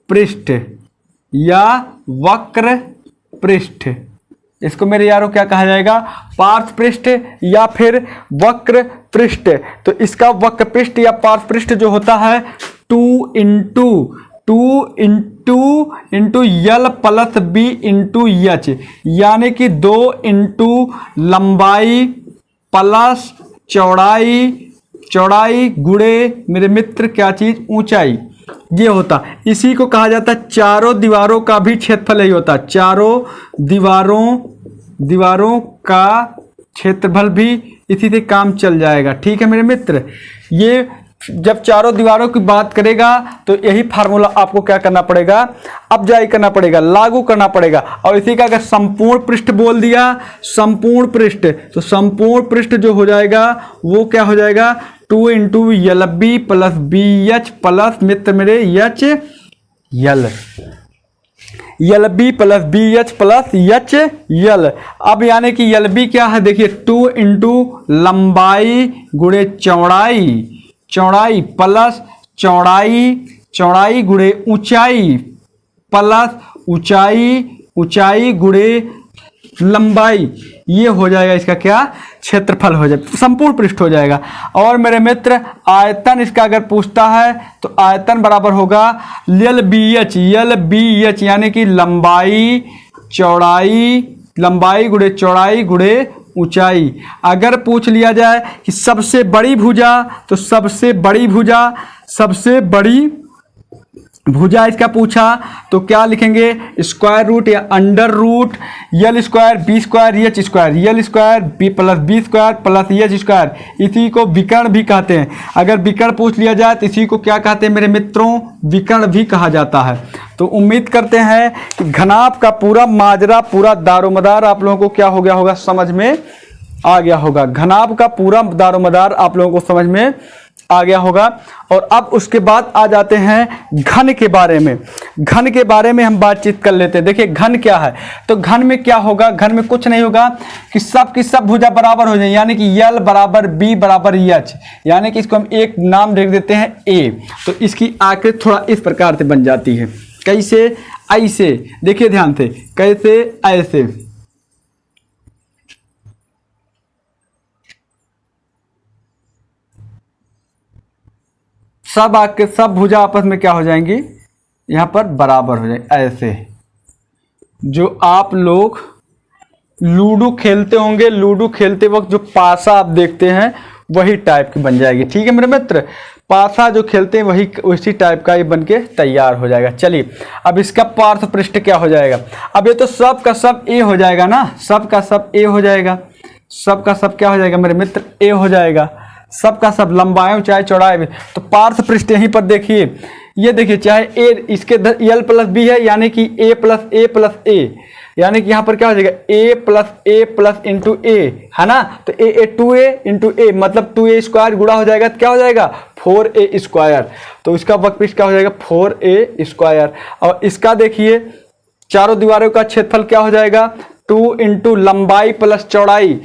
पृष्ठ या वक्र पृष्ठ। इसको मेरे यारों क्या कहा जाएगा, पार्श्व पृष्ठ या फिर वक्र पृष्ठ। तो इसका वक्र पृष्ठ या पार्श्व पृष्ठ जो होता है 2 into l plus b into h, यानी कि 2 इंटू लंबाई प्लस चौड़ाई गुणे मेरे मित्र क्या चीज, ऊंचाई, ये होता। इसी को कहा जाता है चारों दीवारों का भी क्षेत्रफल यही होता है। चारों दीवारों का क्षेत्रफल भी इसी से काम चल जाएगा। ठीक है मेरे मित्र, ये जब चारों दीवारों की बात करेगा तो यही फार्मूला आपको क्या करना पड़ेगा, अप्लाई करना पड़ेगा, लागू करना पड़ेगा। और इसी का अगर संपूर्ण पृष्ठ बोल दिया, संपूर्ण पृष्ठ, तो संपूर्ण पृष्ठ जो हो जाएगा वो क्या हो जाएगा, 2 into L B plus B H plus मित्र मेरे H L B plus B H plus H L. अब यानी कि यल बी क्या है, देखिए 2 इंटू लंबाई गुणे चौड़ाई प्लस चौड़ाई गुणे ऊंचाई प्लस ऊंचाई गुणे लंबाई, ये हो जाएगा इसका क्या, क्षेत्रफल हो जाएगा, संपूर्ण पृष्ठ हो जाएगा। और मेरे मित्र आयतन इसका अगर पूछता है तो आयतन बराबर होगा यल बी एच, यानी कि लंबाई गुणे चौड़ाई गुणे ऊंचाई। अगर पूछ लिया जाए कि सबसे बड़ी भुजा, तो सबसे बड़ी भुजा इसका पूछा तो क्या लिखेंगे, स्क्वायर रूट या under root l square b square h square, l square b plus b square plus h square. इसी को विकर्ण भी कहते हैं। अगर विकर्ण पूछ लिया जाए तो इसी को क्या कहते हैं मेरे मित्रों, विकर्ण भी कहा जाता है। तो उम्मीद करते हैं कि घनाभ का पूरा माजरा, पूरा दारोमदार आप लोगों को क्या हो गया होगा, समझ में आ गया होगा। घनाभ का पूरा दारोमदार आप लोगों को समझ में आ गया होगा। और अब उसके बाद आ जाते हैं घन के बारे में। घन के बारे में हम बातचीत कर लेते हैं। देखिए घन क्या है, तो घन में क्या होगा, घन में कुछ नहीं होगा कि सब की सब भुजा बराबर हो जाए, यानी कि यल बराबर बी बराबर एच, यानी कि इसको हम एक नाम देख देते हैं ए। तो इसकी आकृति थोड़ा इस प्रकार से बन जाती है, कैसे, ऐसे, देखिए ध्यान से, कैसे, ऐसे। सब भुजा आपस में क्या हो जाएंगी, यहां पर बराबर हो जाएंगे, ऐसे। जो आप लोग लूडो खेलते होंगे, लूडो खेलते वक्त जो पासा आप देखते हैं वही टाइप की बन जाएगी। ठीक है मेरे मित्र, पासा जो खेलते हैं वही उसी टाइप का ये बन के तैयार हो जाएगा। चलिए अब इसका पार्श्व पृष्ठ क्या हो जाएगा। अब ये तो सब का सब ए हो जाएगा ना, सब का सब ए हो जाएगा, सब का सब क्या हो जाएगा मेरे मित्र, ए हो जाएगा। सब का सब लंबाई चाहे चौड़ाई में, तो पार्श्व पृष्ठ यहीं पर देखिए, ये देखिए चाहे ए इसके यल प्लस बी है, यानी कि ए प्लस ए, यानी कि यहाँ पर क्या हो जाएगा, ए प्लस इंटू ए है ना। तो ए 2a इंटू ए मतलब 2a स्क्वायर गुणा हो जाएगा, तो क्या हो जाएगा 4a स्क्वायर। तो इसका वक्र पृष्ठ क्या हो जाएगा 4a स्क्वायर। और इसका देखिए चारों दीवारों का क्षेत्रफल क्या हो जाएगा, 2 इंटू लंबाई प्लस चौड़ाई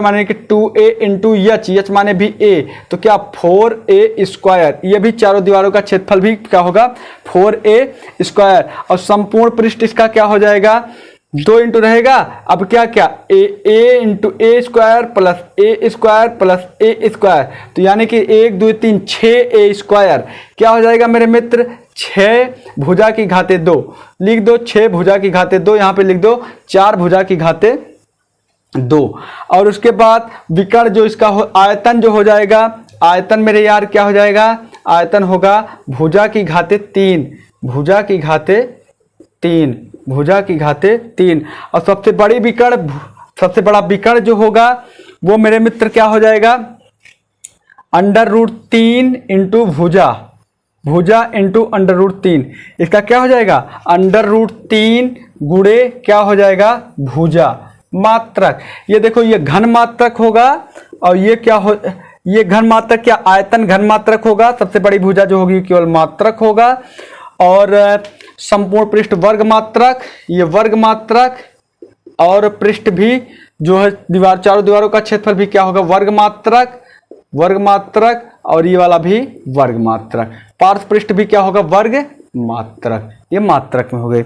माने कि 2a इंटू एच माने भी a, तो क्या 4a स्क्वायर। ये भी चारों दीवारों का क्षेत्रफल भी क्या होगा 4a स्क्वायर। और संपूर्ण पृष्ठ इसका क्या हो जाएगा, 2 इंटू रहेगा, अब क्या ए इंटू ए स्क्वायर प्लस ए स्क्वायर, तो यानी कि 1 2 3 6a स्क्वायर क्या हो जाएगा मेरे मित्र, 6 भुजा की घाते 2 लिख दो, 6 भुजा की घाते 2, यहाँ पे लिख दो 4 भुजा की घाते 2। और उसके बाद विकर्ण जो इसका आयतन जो हो जाएगा, आयतन मेरे यार क्या हो जाएगा, आयतन होगा भुजा की घाते 3, भुजा की घाते 3। और सबसे बड़ा विकर्ण जो होगा वो मेरे मित्र क्या हो जाएगा, अंडर रूट 3 इंटू भुजा इंटू अंडर रूट 3। इसका क्या हो जाएगा, अंडर रूट 3 गुणे क्या हो जाएगा भुजा मात्रक। ये देखो ये घन मात्रक होगा और ये क्या हो, ये घन मात्रक या आयतन घन मात्रक होगा, सबसे बड़ी भुजा जो होगी केवल मात्रक होगा। और संपूर्ण पृष्ठ वर्ग मात्रक, ये वर्ग मात्रक, और पृष्ठ भी जो है दीवार, चारों दीवारों का क्षेत्रफल भी क्या होगा, वर्ग मात्रक, वर्ग मात्रक, और ये वाला भी वर्ग मात्रक। पार्श्व पृष्ठ भी क्या होगा, वर्ग मात्रक। ये मात्रक में हो गए।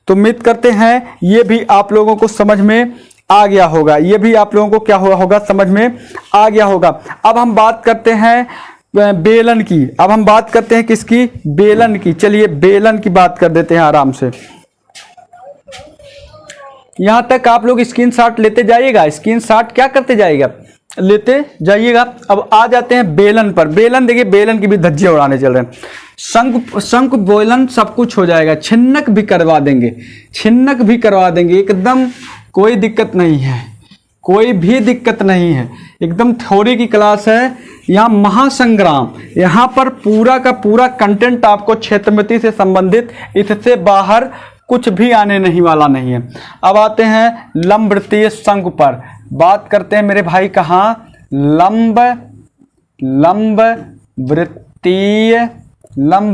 तो उम्मीद करते हैं ये भी आप लोगों को समझ में आ गया होगा, ये भी आप लोगों को क्या हुआ होगा, समझ में आ गया होगा। अब हम बात करते हैं बेलन की। अब हम बात करते हैं किसकी, बेलन की। चलिए बेलन की बात कर देते हैं आराम से। यहां तक आप लोग स्क्रीनशॉट लेते जाइएगा, स्क्रीनशॉट क्या करते जाइएगा, लेते जाइएगा। अब आ जाते हैं बेलन पर। बेलन देखिए, बेलन की भी धज्जियां उड़ाने चल रहे हैं। शंकु बेलन सब कुछ हो जाएगा, छिन्नक भी करवा देंगे, छिन्नक भी करवा देंगे, एकदम कोई दिक्कत नहीं है, कोई भी दिक्कत नहीं है, एकदम थ्योरी की क्लास है। यहाँ महासंग्राम, यहाँ पर पूरा का पूरा कंटेंट आपको क्षेत्रमिति से संबंधित, इससे बाहर कुछ भी आने नहीं वाला नहीं है। अब आते हैं लंब वृत्तीय शंकु पर। बात करते हैं मेरे भाई कहाँ, लंब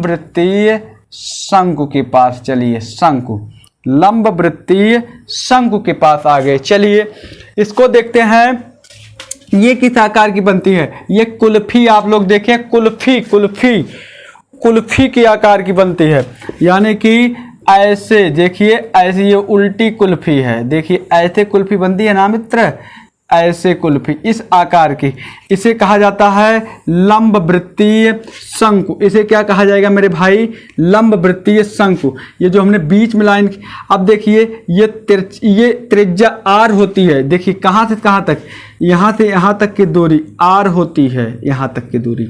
वृत्तीय शंकु के पास। चलिए शंकु, लंब वृत्तीय शंकु के पास आ गए। चलिए इसको देखते हैं, ये किस आकार की बनती है, ये कुल्फी। आप लोग देखें, कुल्फी के आकार की बनती है, यानी कि ऐसे देखिए, ऐसे ये उल्टी कुल्फी है, देखिए ऐसे कुल्फी बनती है ना मित्र, ऐसे कुल्फी इस आकार की, इसे कहा जाता है लंब वृत्तीय शंकु। इसे क्या कहा जाएगा मेरे भाई, लंब वृत्तीय शंकु। ये जो हमने बीच में लाइन की, अब देखिए ये त्रिज्या r होती है। देखिए कहाँ से कहाँ तक, यहाँ से यहाँ तक की दूरी r होती है, यहाँ तक की दूरी।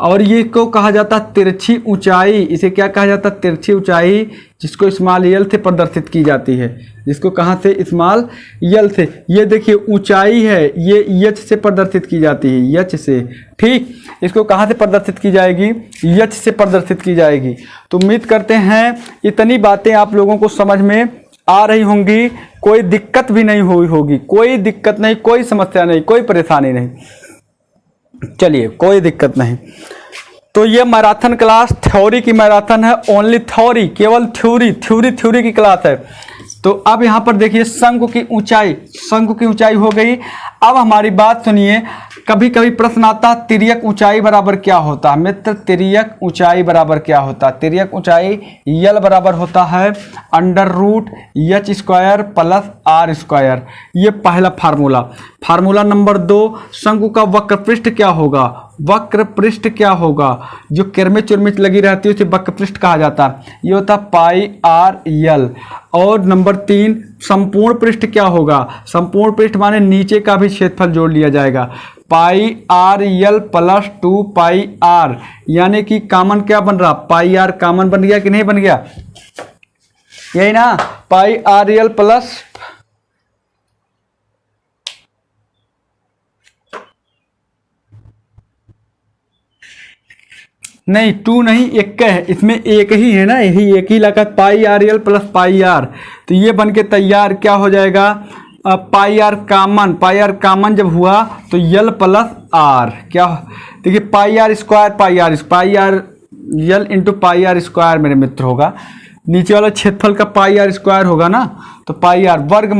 और ये को कहा जाता है तिरछी ऊंचाई। इसे क्या कहा जाता है, तिरछी ऊंचाई, जिसको स्मॉल यल से प्रदर्शित की जाती है, जिसको कहाँ से, स्मॉल यल से। ये देखिए ऊंचाई है, ये यच से प्रदर्शित की जाती है, यच से। ठीक, इसको कहाँ से प्रदर्शित की जाएगी, यच से प्रदर्शित की जाएगी। तो उम्मीद करते हैं इतनी बातें आप लोगों को समझ में आ रही होंगी, कोई दिक्कत भी नहीं हुई होगी, कोई दिक्कत नहीं, कोई समस्या नहीं, कोई परेशानी नहीं। चलिए कोई दिक्कत नहीं। तो ये मैराथन क्लास थ्योरी की मैराथन है, ओनली थ्योरी, केवल थ्योरी की क्लास है। तो अब यहाँ पर देखिए शंकु की ऊंचाई हो गई। अब हमारी बात सुनिए, कभी कभी प्रश्न आता है तिर्यक ऊंचाई बराबर क्या होता है मित्र, तिर्यक ऊंचाई बराबर क्या होता है। तिर्यक ऊंचाई यल बराबर होता है √h² प्लस r²। ये पहला फार्मूला। फार्मूला नंबर 2, शंकु का वक्र पृष्ठ क्या होगा, वक्र पृष्ठ क्या होगा, जो किरमिच चुरमिच लगी रहती है उसे वक्र पृष्ठ कहा जाता है, ये होता πr_l। और नंबर 3, संपूर्ण पृष्ठ क्या होगा, संपूर्ण पृष्ठ माने नीचे का भी क्षेत्रफल जोड़ लिया जाएगा, πr_l + 2πr, यानी कि कॉमन क्या बन रहा, πr कॉमन बन गया कि नहीं बन गया, यही ना, πr_l प्लस नहीं 2 नहीं, एक का है, इसमें एक ही है ना, यही एक ही लगा, πr_l प्लस πr। तो ये बन के तैयार क्या हो जाएगा, πr कॉमन जब हुआ तो यल प्लस r क्या, देखिए πr² यल इंटू πr² मेरे मित्र होगा, नीचे वाला क्षेत्रफल का πr² होगा ना, तो πr वर्ग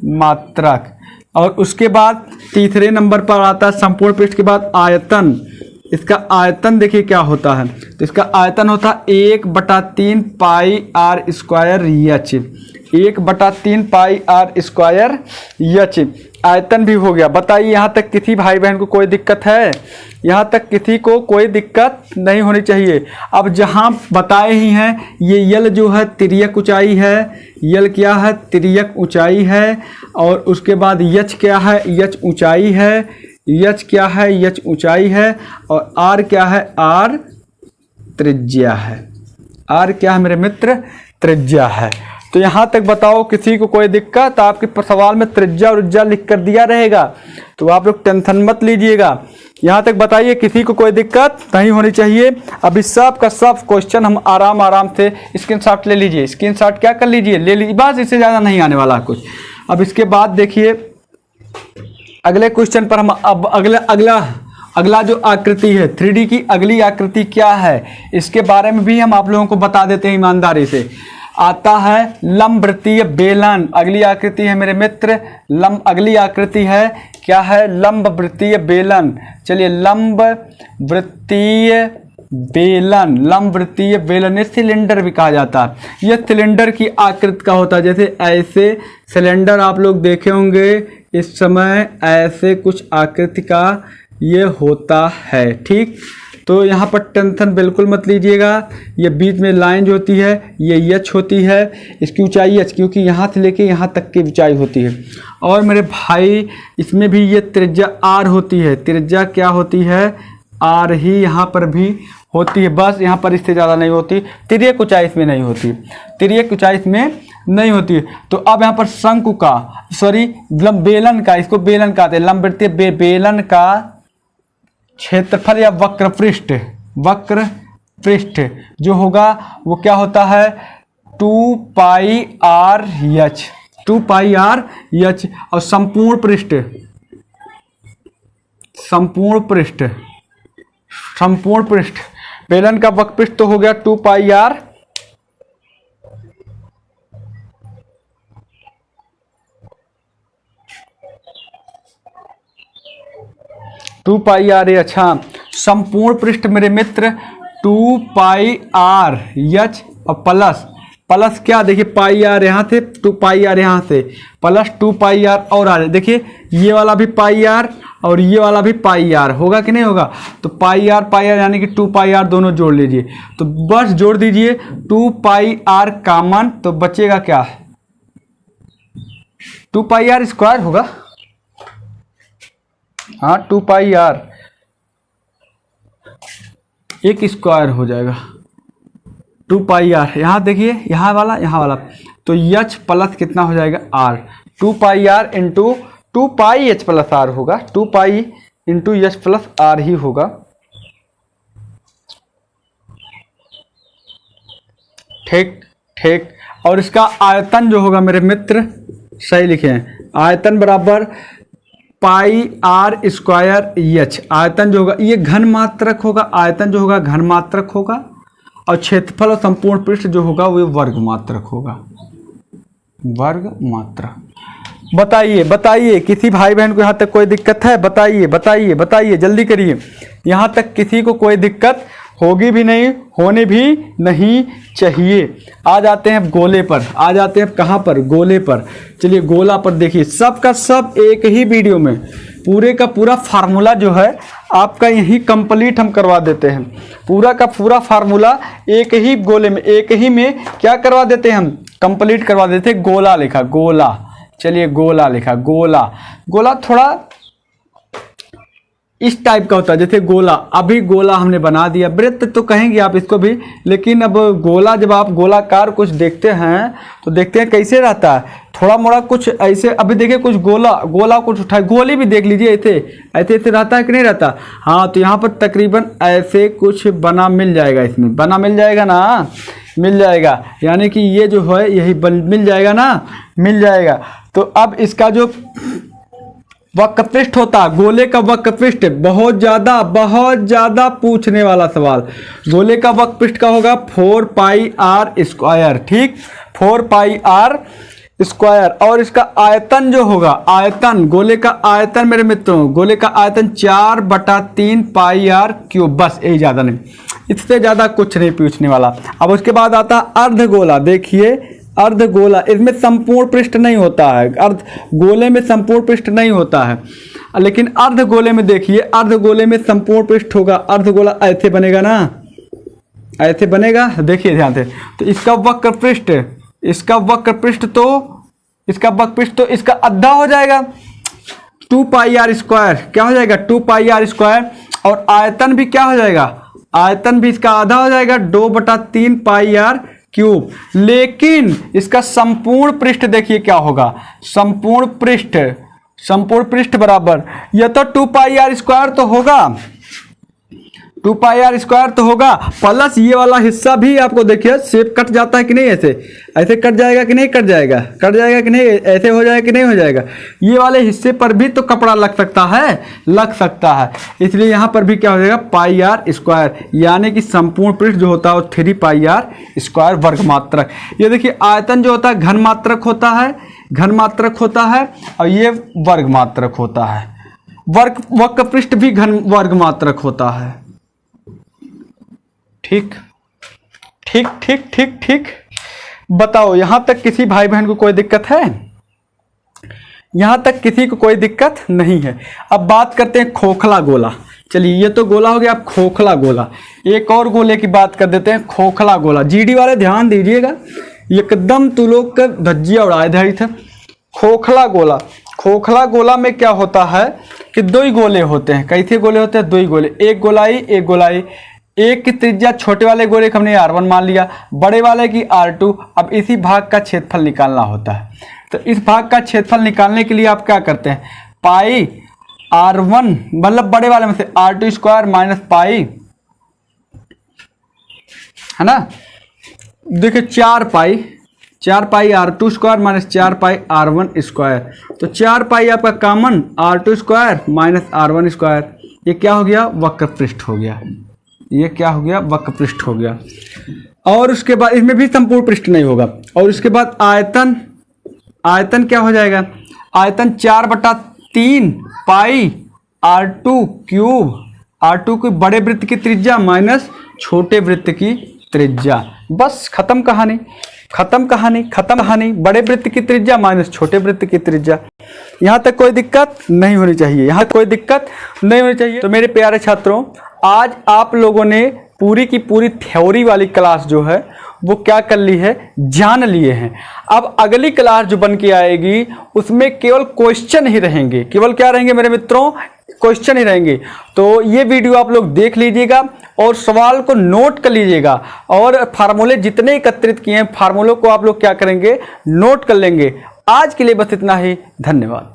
मात्रक। और उसके बाद तीसरे नंबर पर आता है संपूर्ण पृष्ठ के बाद आयतन। इसका आयतन देखिए क्या होता है, तो इसका आयतन होता है 1/3 πr²h, 1/3 πr²h। आयतन भी हो गया। बताइए यहाँ तक किसी भाई बहन को कोई दिक्कत है, यहाँ तक किसी को कोई दिक्कत नहीं होनी चाहिए। अब जहाँ बताए ही हैं, ये यल जो है तिर्यक ऊंचाई है, यल क्या है, तिर्यक ऊंचाई है। और उसके बाद यच क्या है, यच ऊंचाई है, यच क्या है, यच ऊंचाई है। और आर क्या है, आर त्रिज्या है, आर क्या है मेरे मित्र, त्रिज्या है। तो यहाँ तक बताओ किसी को कोई दिक्कत, आपके सवाल में त्रिज्या और उज्जा लिख कर दिया रहेगा, तो आप लोग टेंशन मत लीजिएगा। यहाँ तक बताइए किसी को कोई दिक्कत नहीं होनी चाहिए। अभी सब का सब क्वेश्चन हम आराम से स्क्रीनशॉट ले लीजिए, स्क्रीनशॉट क्या कर लीजिए, ले लीजिए, बस इससे ज़्यादा नहीं आने वाला कुछ। अब इसके बाद देखिए अगले क्वेश्चन पर हम अब अगला जो आकृति है 3D की अगली आकृति क्या है इसके बारे में भी हम आप लोगों को बता देते हैं ईमानदारी से। आता है लंब वृत्तीय बेलन। अगली आकृति है मेरे मित्र अगली आकृति है क्या है? लंब वृत्तीय बेलन। चलिए लंब वृत्तीय बेलन, लंब वृत्तीय बेलन ये सिलेंडर भी कहा जाता है। यह सिलेंडर की आकृति का होता है, जैसे ऐसे सिलेंडर आप लोग देखे होंगे इस समय, ऐसे कुछ आकृति का ये होता है। ठीक, तो यहाँ पर टेंशन बिल्कुल मत लीजिएगा। ये बीच में लाइन जो होती है ये एच होती है, इसकी ऊंचाई एच, क्योंकि यहाँ से लेके यहाँ तक की ऊंचाई होती है। और मेरे भाई इसमें भी ये त्रिज्या आर होती है। त्रिज्या क्या होती है? आर ही यहाँ पर भी होती है, बस यहाँ पर इससे ज़्यादा नहीं होती। तिर्यक ऊंचाई इसमें नहीं होती, तिर्यक ऊंचाई इसमें नहीं होती। तो अब यहाँ पर शंकु का बेलन का, इसको बेलन कहते हैं, लंब वृत्तीय बेलन का क्षेत्रफल या वक्र पृष्ठ जो होगा वो क्या होता है? 2 pi R H, 2 pi R H. और संपूर्ण पृष्ठ बेलन का वक्र पृष्ठ तो हो गया 2 पाई आर एच। हाँ, संपूर्ण पृष्ठ मेरे मित्र 2 पाई आर एच और प्लस क्या, देखिए पाई आर यहाँ से, 2 पाई आर यहाँ से, प्लस 2 पाई आर और आर। देखिए ये वाला भी पाई आर और ये वाला भी पाई आर, होगा कि नहीं होगा? तो पाई आर यानी कि 2 पाई आर दोनों जोड़ लीजिए, तो बस जोड़ दीजिए 2 पाई आर कॉमन, तो बचेगा क्या? 2 पाई आर स्क्वायर होगा। हाँ, 2 पाई आर एक स्क्वायर हो जाएगा, 2 पाई आर। यहाँ देखिए यहाँ वाला, तो एच प्लस कितना हो जाएगा? R. 2 pi R into 2 pi H plus R होगा, 2 pi into H plus R ही होगा। ठीक। और इसका आयतन जो होगा मेरे मित्र, सही लिखे हैं, आयतन बराबर पाई आर स्क्वायर एच। आयतन जो होगा ये घन मात्रक होगा, आयतन जो होगा घन मात्रक होगा, और क्षेत्रफल और संपूर्ण पृष्ठ जो होगा वो वर्ग मात्रक होगा, वर्ग मात्रक। बताइए किसी भाई बहन को यहाँ तक कोई दिक्कत है? बताइए जल्दी करिए। यहाँ तक किसी को कोई दिक्कत होगी भी नहीं, होने भी नहीं चाहिए। आ जाते हैं गोले पर, आ जाते हैं कहाँ पर? गोले पर। चलिए गोला पर देखिए, सब का सब एक ही वीडियो में पूरे का पूरा फार्मूला जो है आपका यही कंप्लीट हम करवा देते हैं। पूरा का पूरा फार्मूला एक ही गोले में, एक ही में क्या करवा देते हैं हम? कंप्लीट करवा देते हैं। गोला लिखा, गोला। चलिए गोला लिखा, गोला थोड़ा इस टाइप का होता है जैसे गोला। अभी गोला हमने बना दिया, वृत्त तो कहेंगे आप इसको भी, लेकिन अब गोला, जब आप गोलाकार कुछ देखते हैं तो देखते हैं कैसे रहता है, थोड़ा मोड़ा कुछ ऐसे। अभी देखिए कुछ गोला कुछ उठाए, गोली भी देख लीजिए, ऐसे रहता है कि नहीं रहता? हाँ, तो यहाँ पर तकरीबन ऐसे कुछ बना मिल जाएगा, इसमें बना मिल जाएगा ना, मिल जाएगा, यानी कि ये जो है यही मिल जाएगा ना, मिल जाएगा। तो अब इसका जो वक्र पृष्ठ होता है, गोले का वक्र पृष्ठ, बहुत ज्यादा पूछने वाला सवाल। गोले का वक्र पृष्ठ का होगा 4 पाई आर स्क्वायर। ठीक, 4 पाई आर स्क्वायर। और इसका आयतन जो होगा, आयतन, गोले का आयतन मेरे मित्रों, गोले का आयतन 4/3 पाई आर क्यूब, बस यही, ज्यादा नहीं, इससे ज्यादा कुछ नहीं पूछने वाला। अब उसके बाद आता है अर्धगोला। देखिए अर्धगोला, इसमें संपूर्ण पृष्ठ नहीं होता है, गोले में संपूर्ण पृष्ठ नहीं होता है, लेकिन अर्धगोले में देखिए, अर्धगोले में संपूर्ण पृष्ठ होगा। अर्धगोला ऐसे बनेगा ना, ऐसे बनेगा, देखिए ध्यान से। तो इसका वक्र पृष्ठ, इसका वक्र पृष्ठ तो इसका आधा हो जाएगा, 2 पाई आर स्क्वायर। क्या हो जाएगा? 2 पाई आर स्क्वायर। और आयतन भी क्या हो जाएगा? आयतन भी इसका आधा हो जाएगा, 2/3 पाई आर क्यूब। लेकिन इसका संपूर्ण पृष्ठ देखिए क्या होगा, संपूर्ण पृष्ठ बराबर, यह तो 2 पाई आर स्क्वायर तो होगा, 2 पाई आर स्क्वायर तो होगा, प्लस ये वाला हिस्सा भी आपको देखिए शेप कट जाता है कि नहीं, ऐसे ऐसे कट जाएगा कि नहीं कट जाएगा, कट जाएगा कि नहीं, ऐसे हो जाएगा कि नहीं हो जाएगा। ये वाले हिस्से पर भी तो कपड़ा लग सकता है, लग सकता है। इसलिए यहाँ पर भी क्या हो जाएगा, पाई आर स्क्वायर, यानी कि संपूर्ण पृष्ठ जो होता है वो 3 पाई आर स्क्वायर वर्गमात्रक। ये देखिए आयतन जो होता है घनमात्रक होता है, घनमात्रक होता है, और ये वर्गमात्रक होता है। वक्र पृष्ठ भी घन वर्गमात्रक होता है। ठीक ठीक ठीक ठीक ठीक। बताओ यहां तक किसी भाई बहन को कोई दिक्कत है? यहां तक किसी को कोई दिक्कत नहीं है। अब बात करते हैं खोखला गोला। चलिए ये तो गोला हो गया, अब खोखला गोला। एक और गोले की बात कर देते हैं, खोखला गोला। जीडी वाले ध्यान दीजिएगा, एकदम तू लोग का धज्जिया उड़ाए धारी थे। खोखला गोला, खोखला गोला में क्या होता है कि 2 ही गोले होते हैं। कैसे गोले होते हैं? 2 ही गोले, एक गोलाई एक गोलाई। एक की त्रिज्या छोटे वाले गोले को हमने R1 मान लिया, बड़े वाले की R2। अब इसी भाग का क्षेत्रफल निकालना होता है। तो इस भाग का क्षेत्रफल निकालने के लिए आप क्या करते हैं, पाई R1 मतलब बड़े वाले में से R2 स्क्वायर माइनस पाई, है ना। देखिए 4 पाई R2 स्क्वायर माइनस 4 पाई R1 स्क्वायर। तो 4 पाई आपका common, R2 square minus R1 square. ये क्या हो गया, वक्र पृष्ठ हो गया। ये क्या हो गया, वक्र पृष्ठ हो गया। और उसके बाद इसमें भी संपूर्ण पृष्ठ नहीं होगा। और उसके बाद आयतन, आयतन क्या हो जाएगा, आयतन 4/3 पाई R2 क्यूब, R2 की बड़े वृत्त की त्रिज्या माइनस छोटे वृत्त की त्रिज्या। बस खत्म कहानी, खत्म कहानी, खत्म कहानी। बड़े वृत्त की त्रिज्या माइनस छोटे वृत्त की त्रिज्या। यहाँ तक कोई दिक्कत नहीं होनी चाहिए, यहाँ कोई दिक्कत नहीं होनी चाहिए। तो मेरे प्यारे छात्रों, आज आप लोगों ने पूरी की पूरी थ्योरी वाली क्लास जो है वो क्या कर ली है, जान लिए हैं। अब अगली क्लास जो बन के आएगी उसमें केवल क्वेश्चन ही रहेंगे। केवल क्या रहेंगे मेरे मित्रों, क्वेश्चन ही रहेंगे। तो ये वीडियो आप लोग देख लीजिएगा और सवाल को नोट कर लीजिएगा, और फार्मूले जितने एकत्रित किए हैं फार्मूलों को आप लोग क्या करेंगे, नोट कर लेंगे। आज के लिए बस इतना ही, धन्यवाद।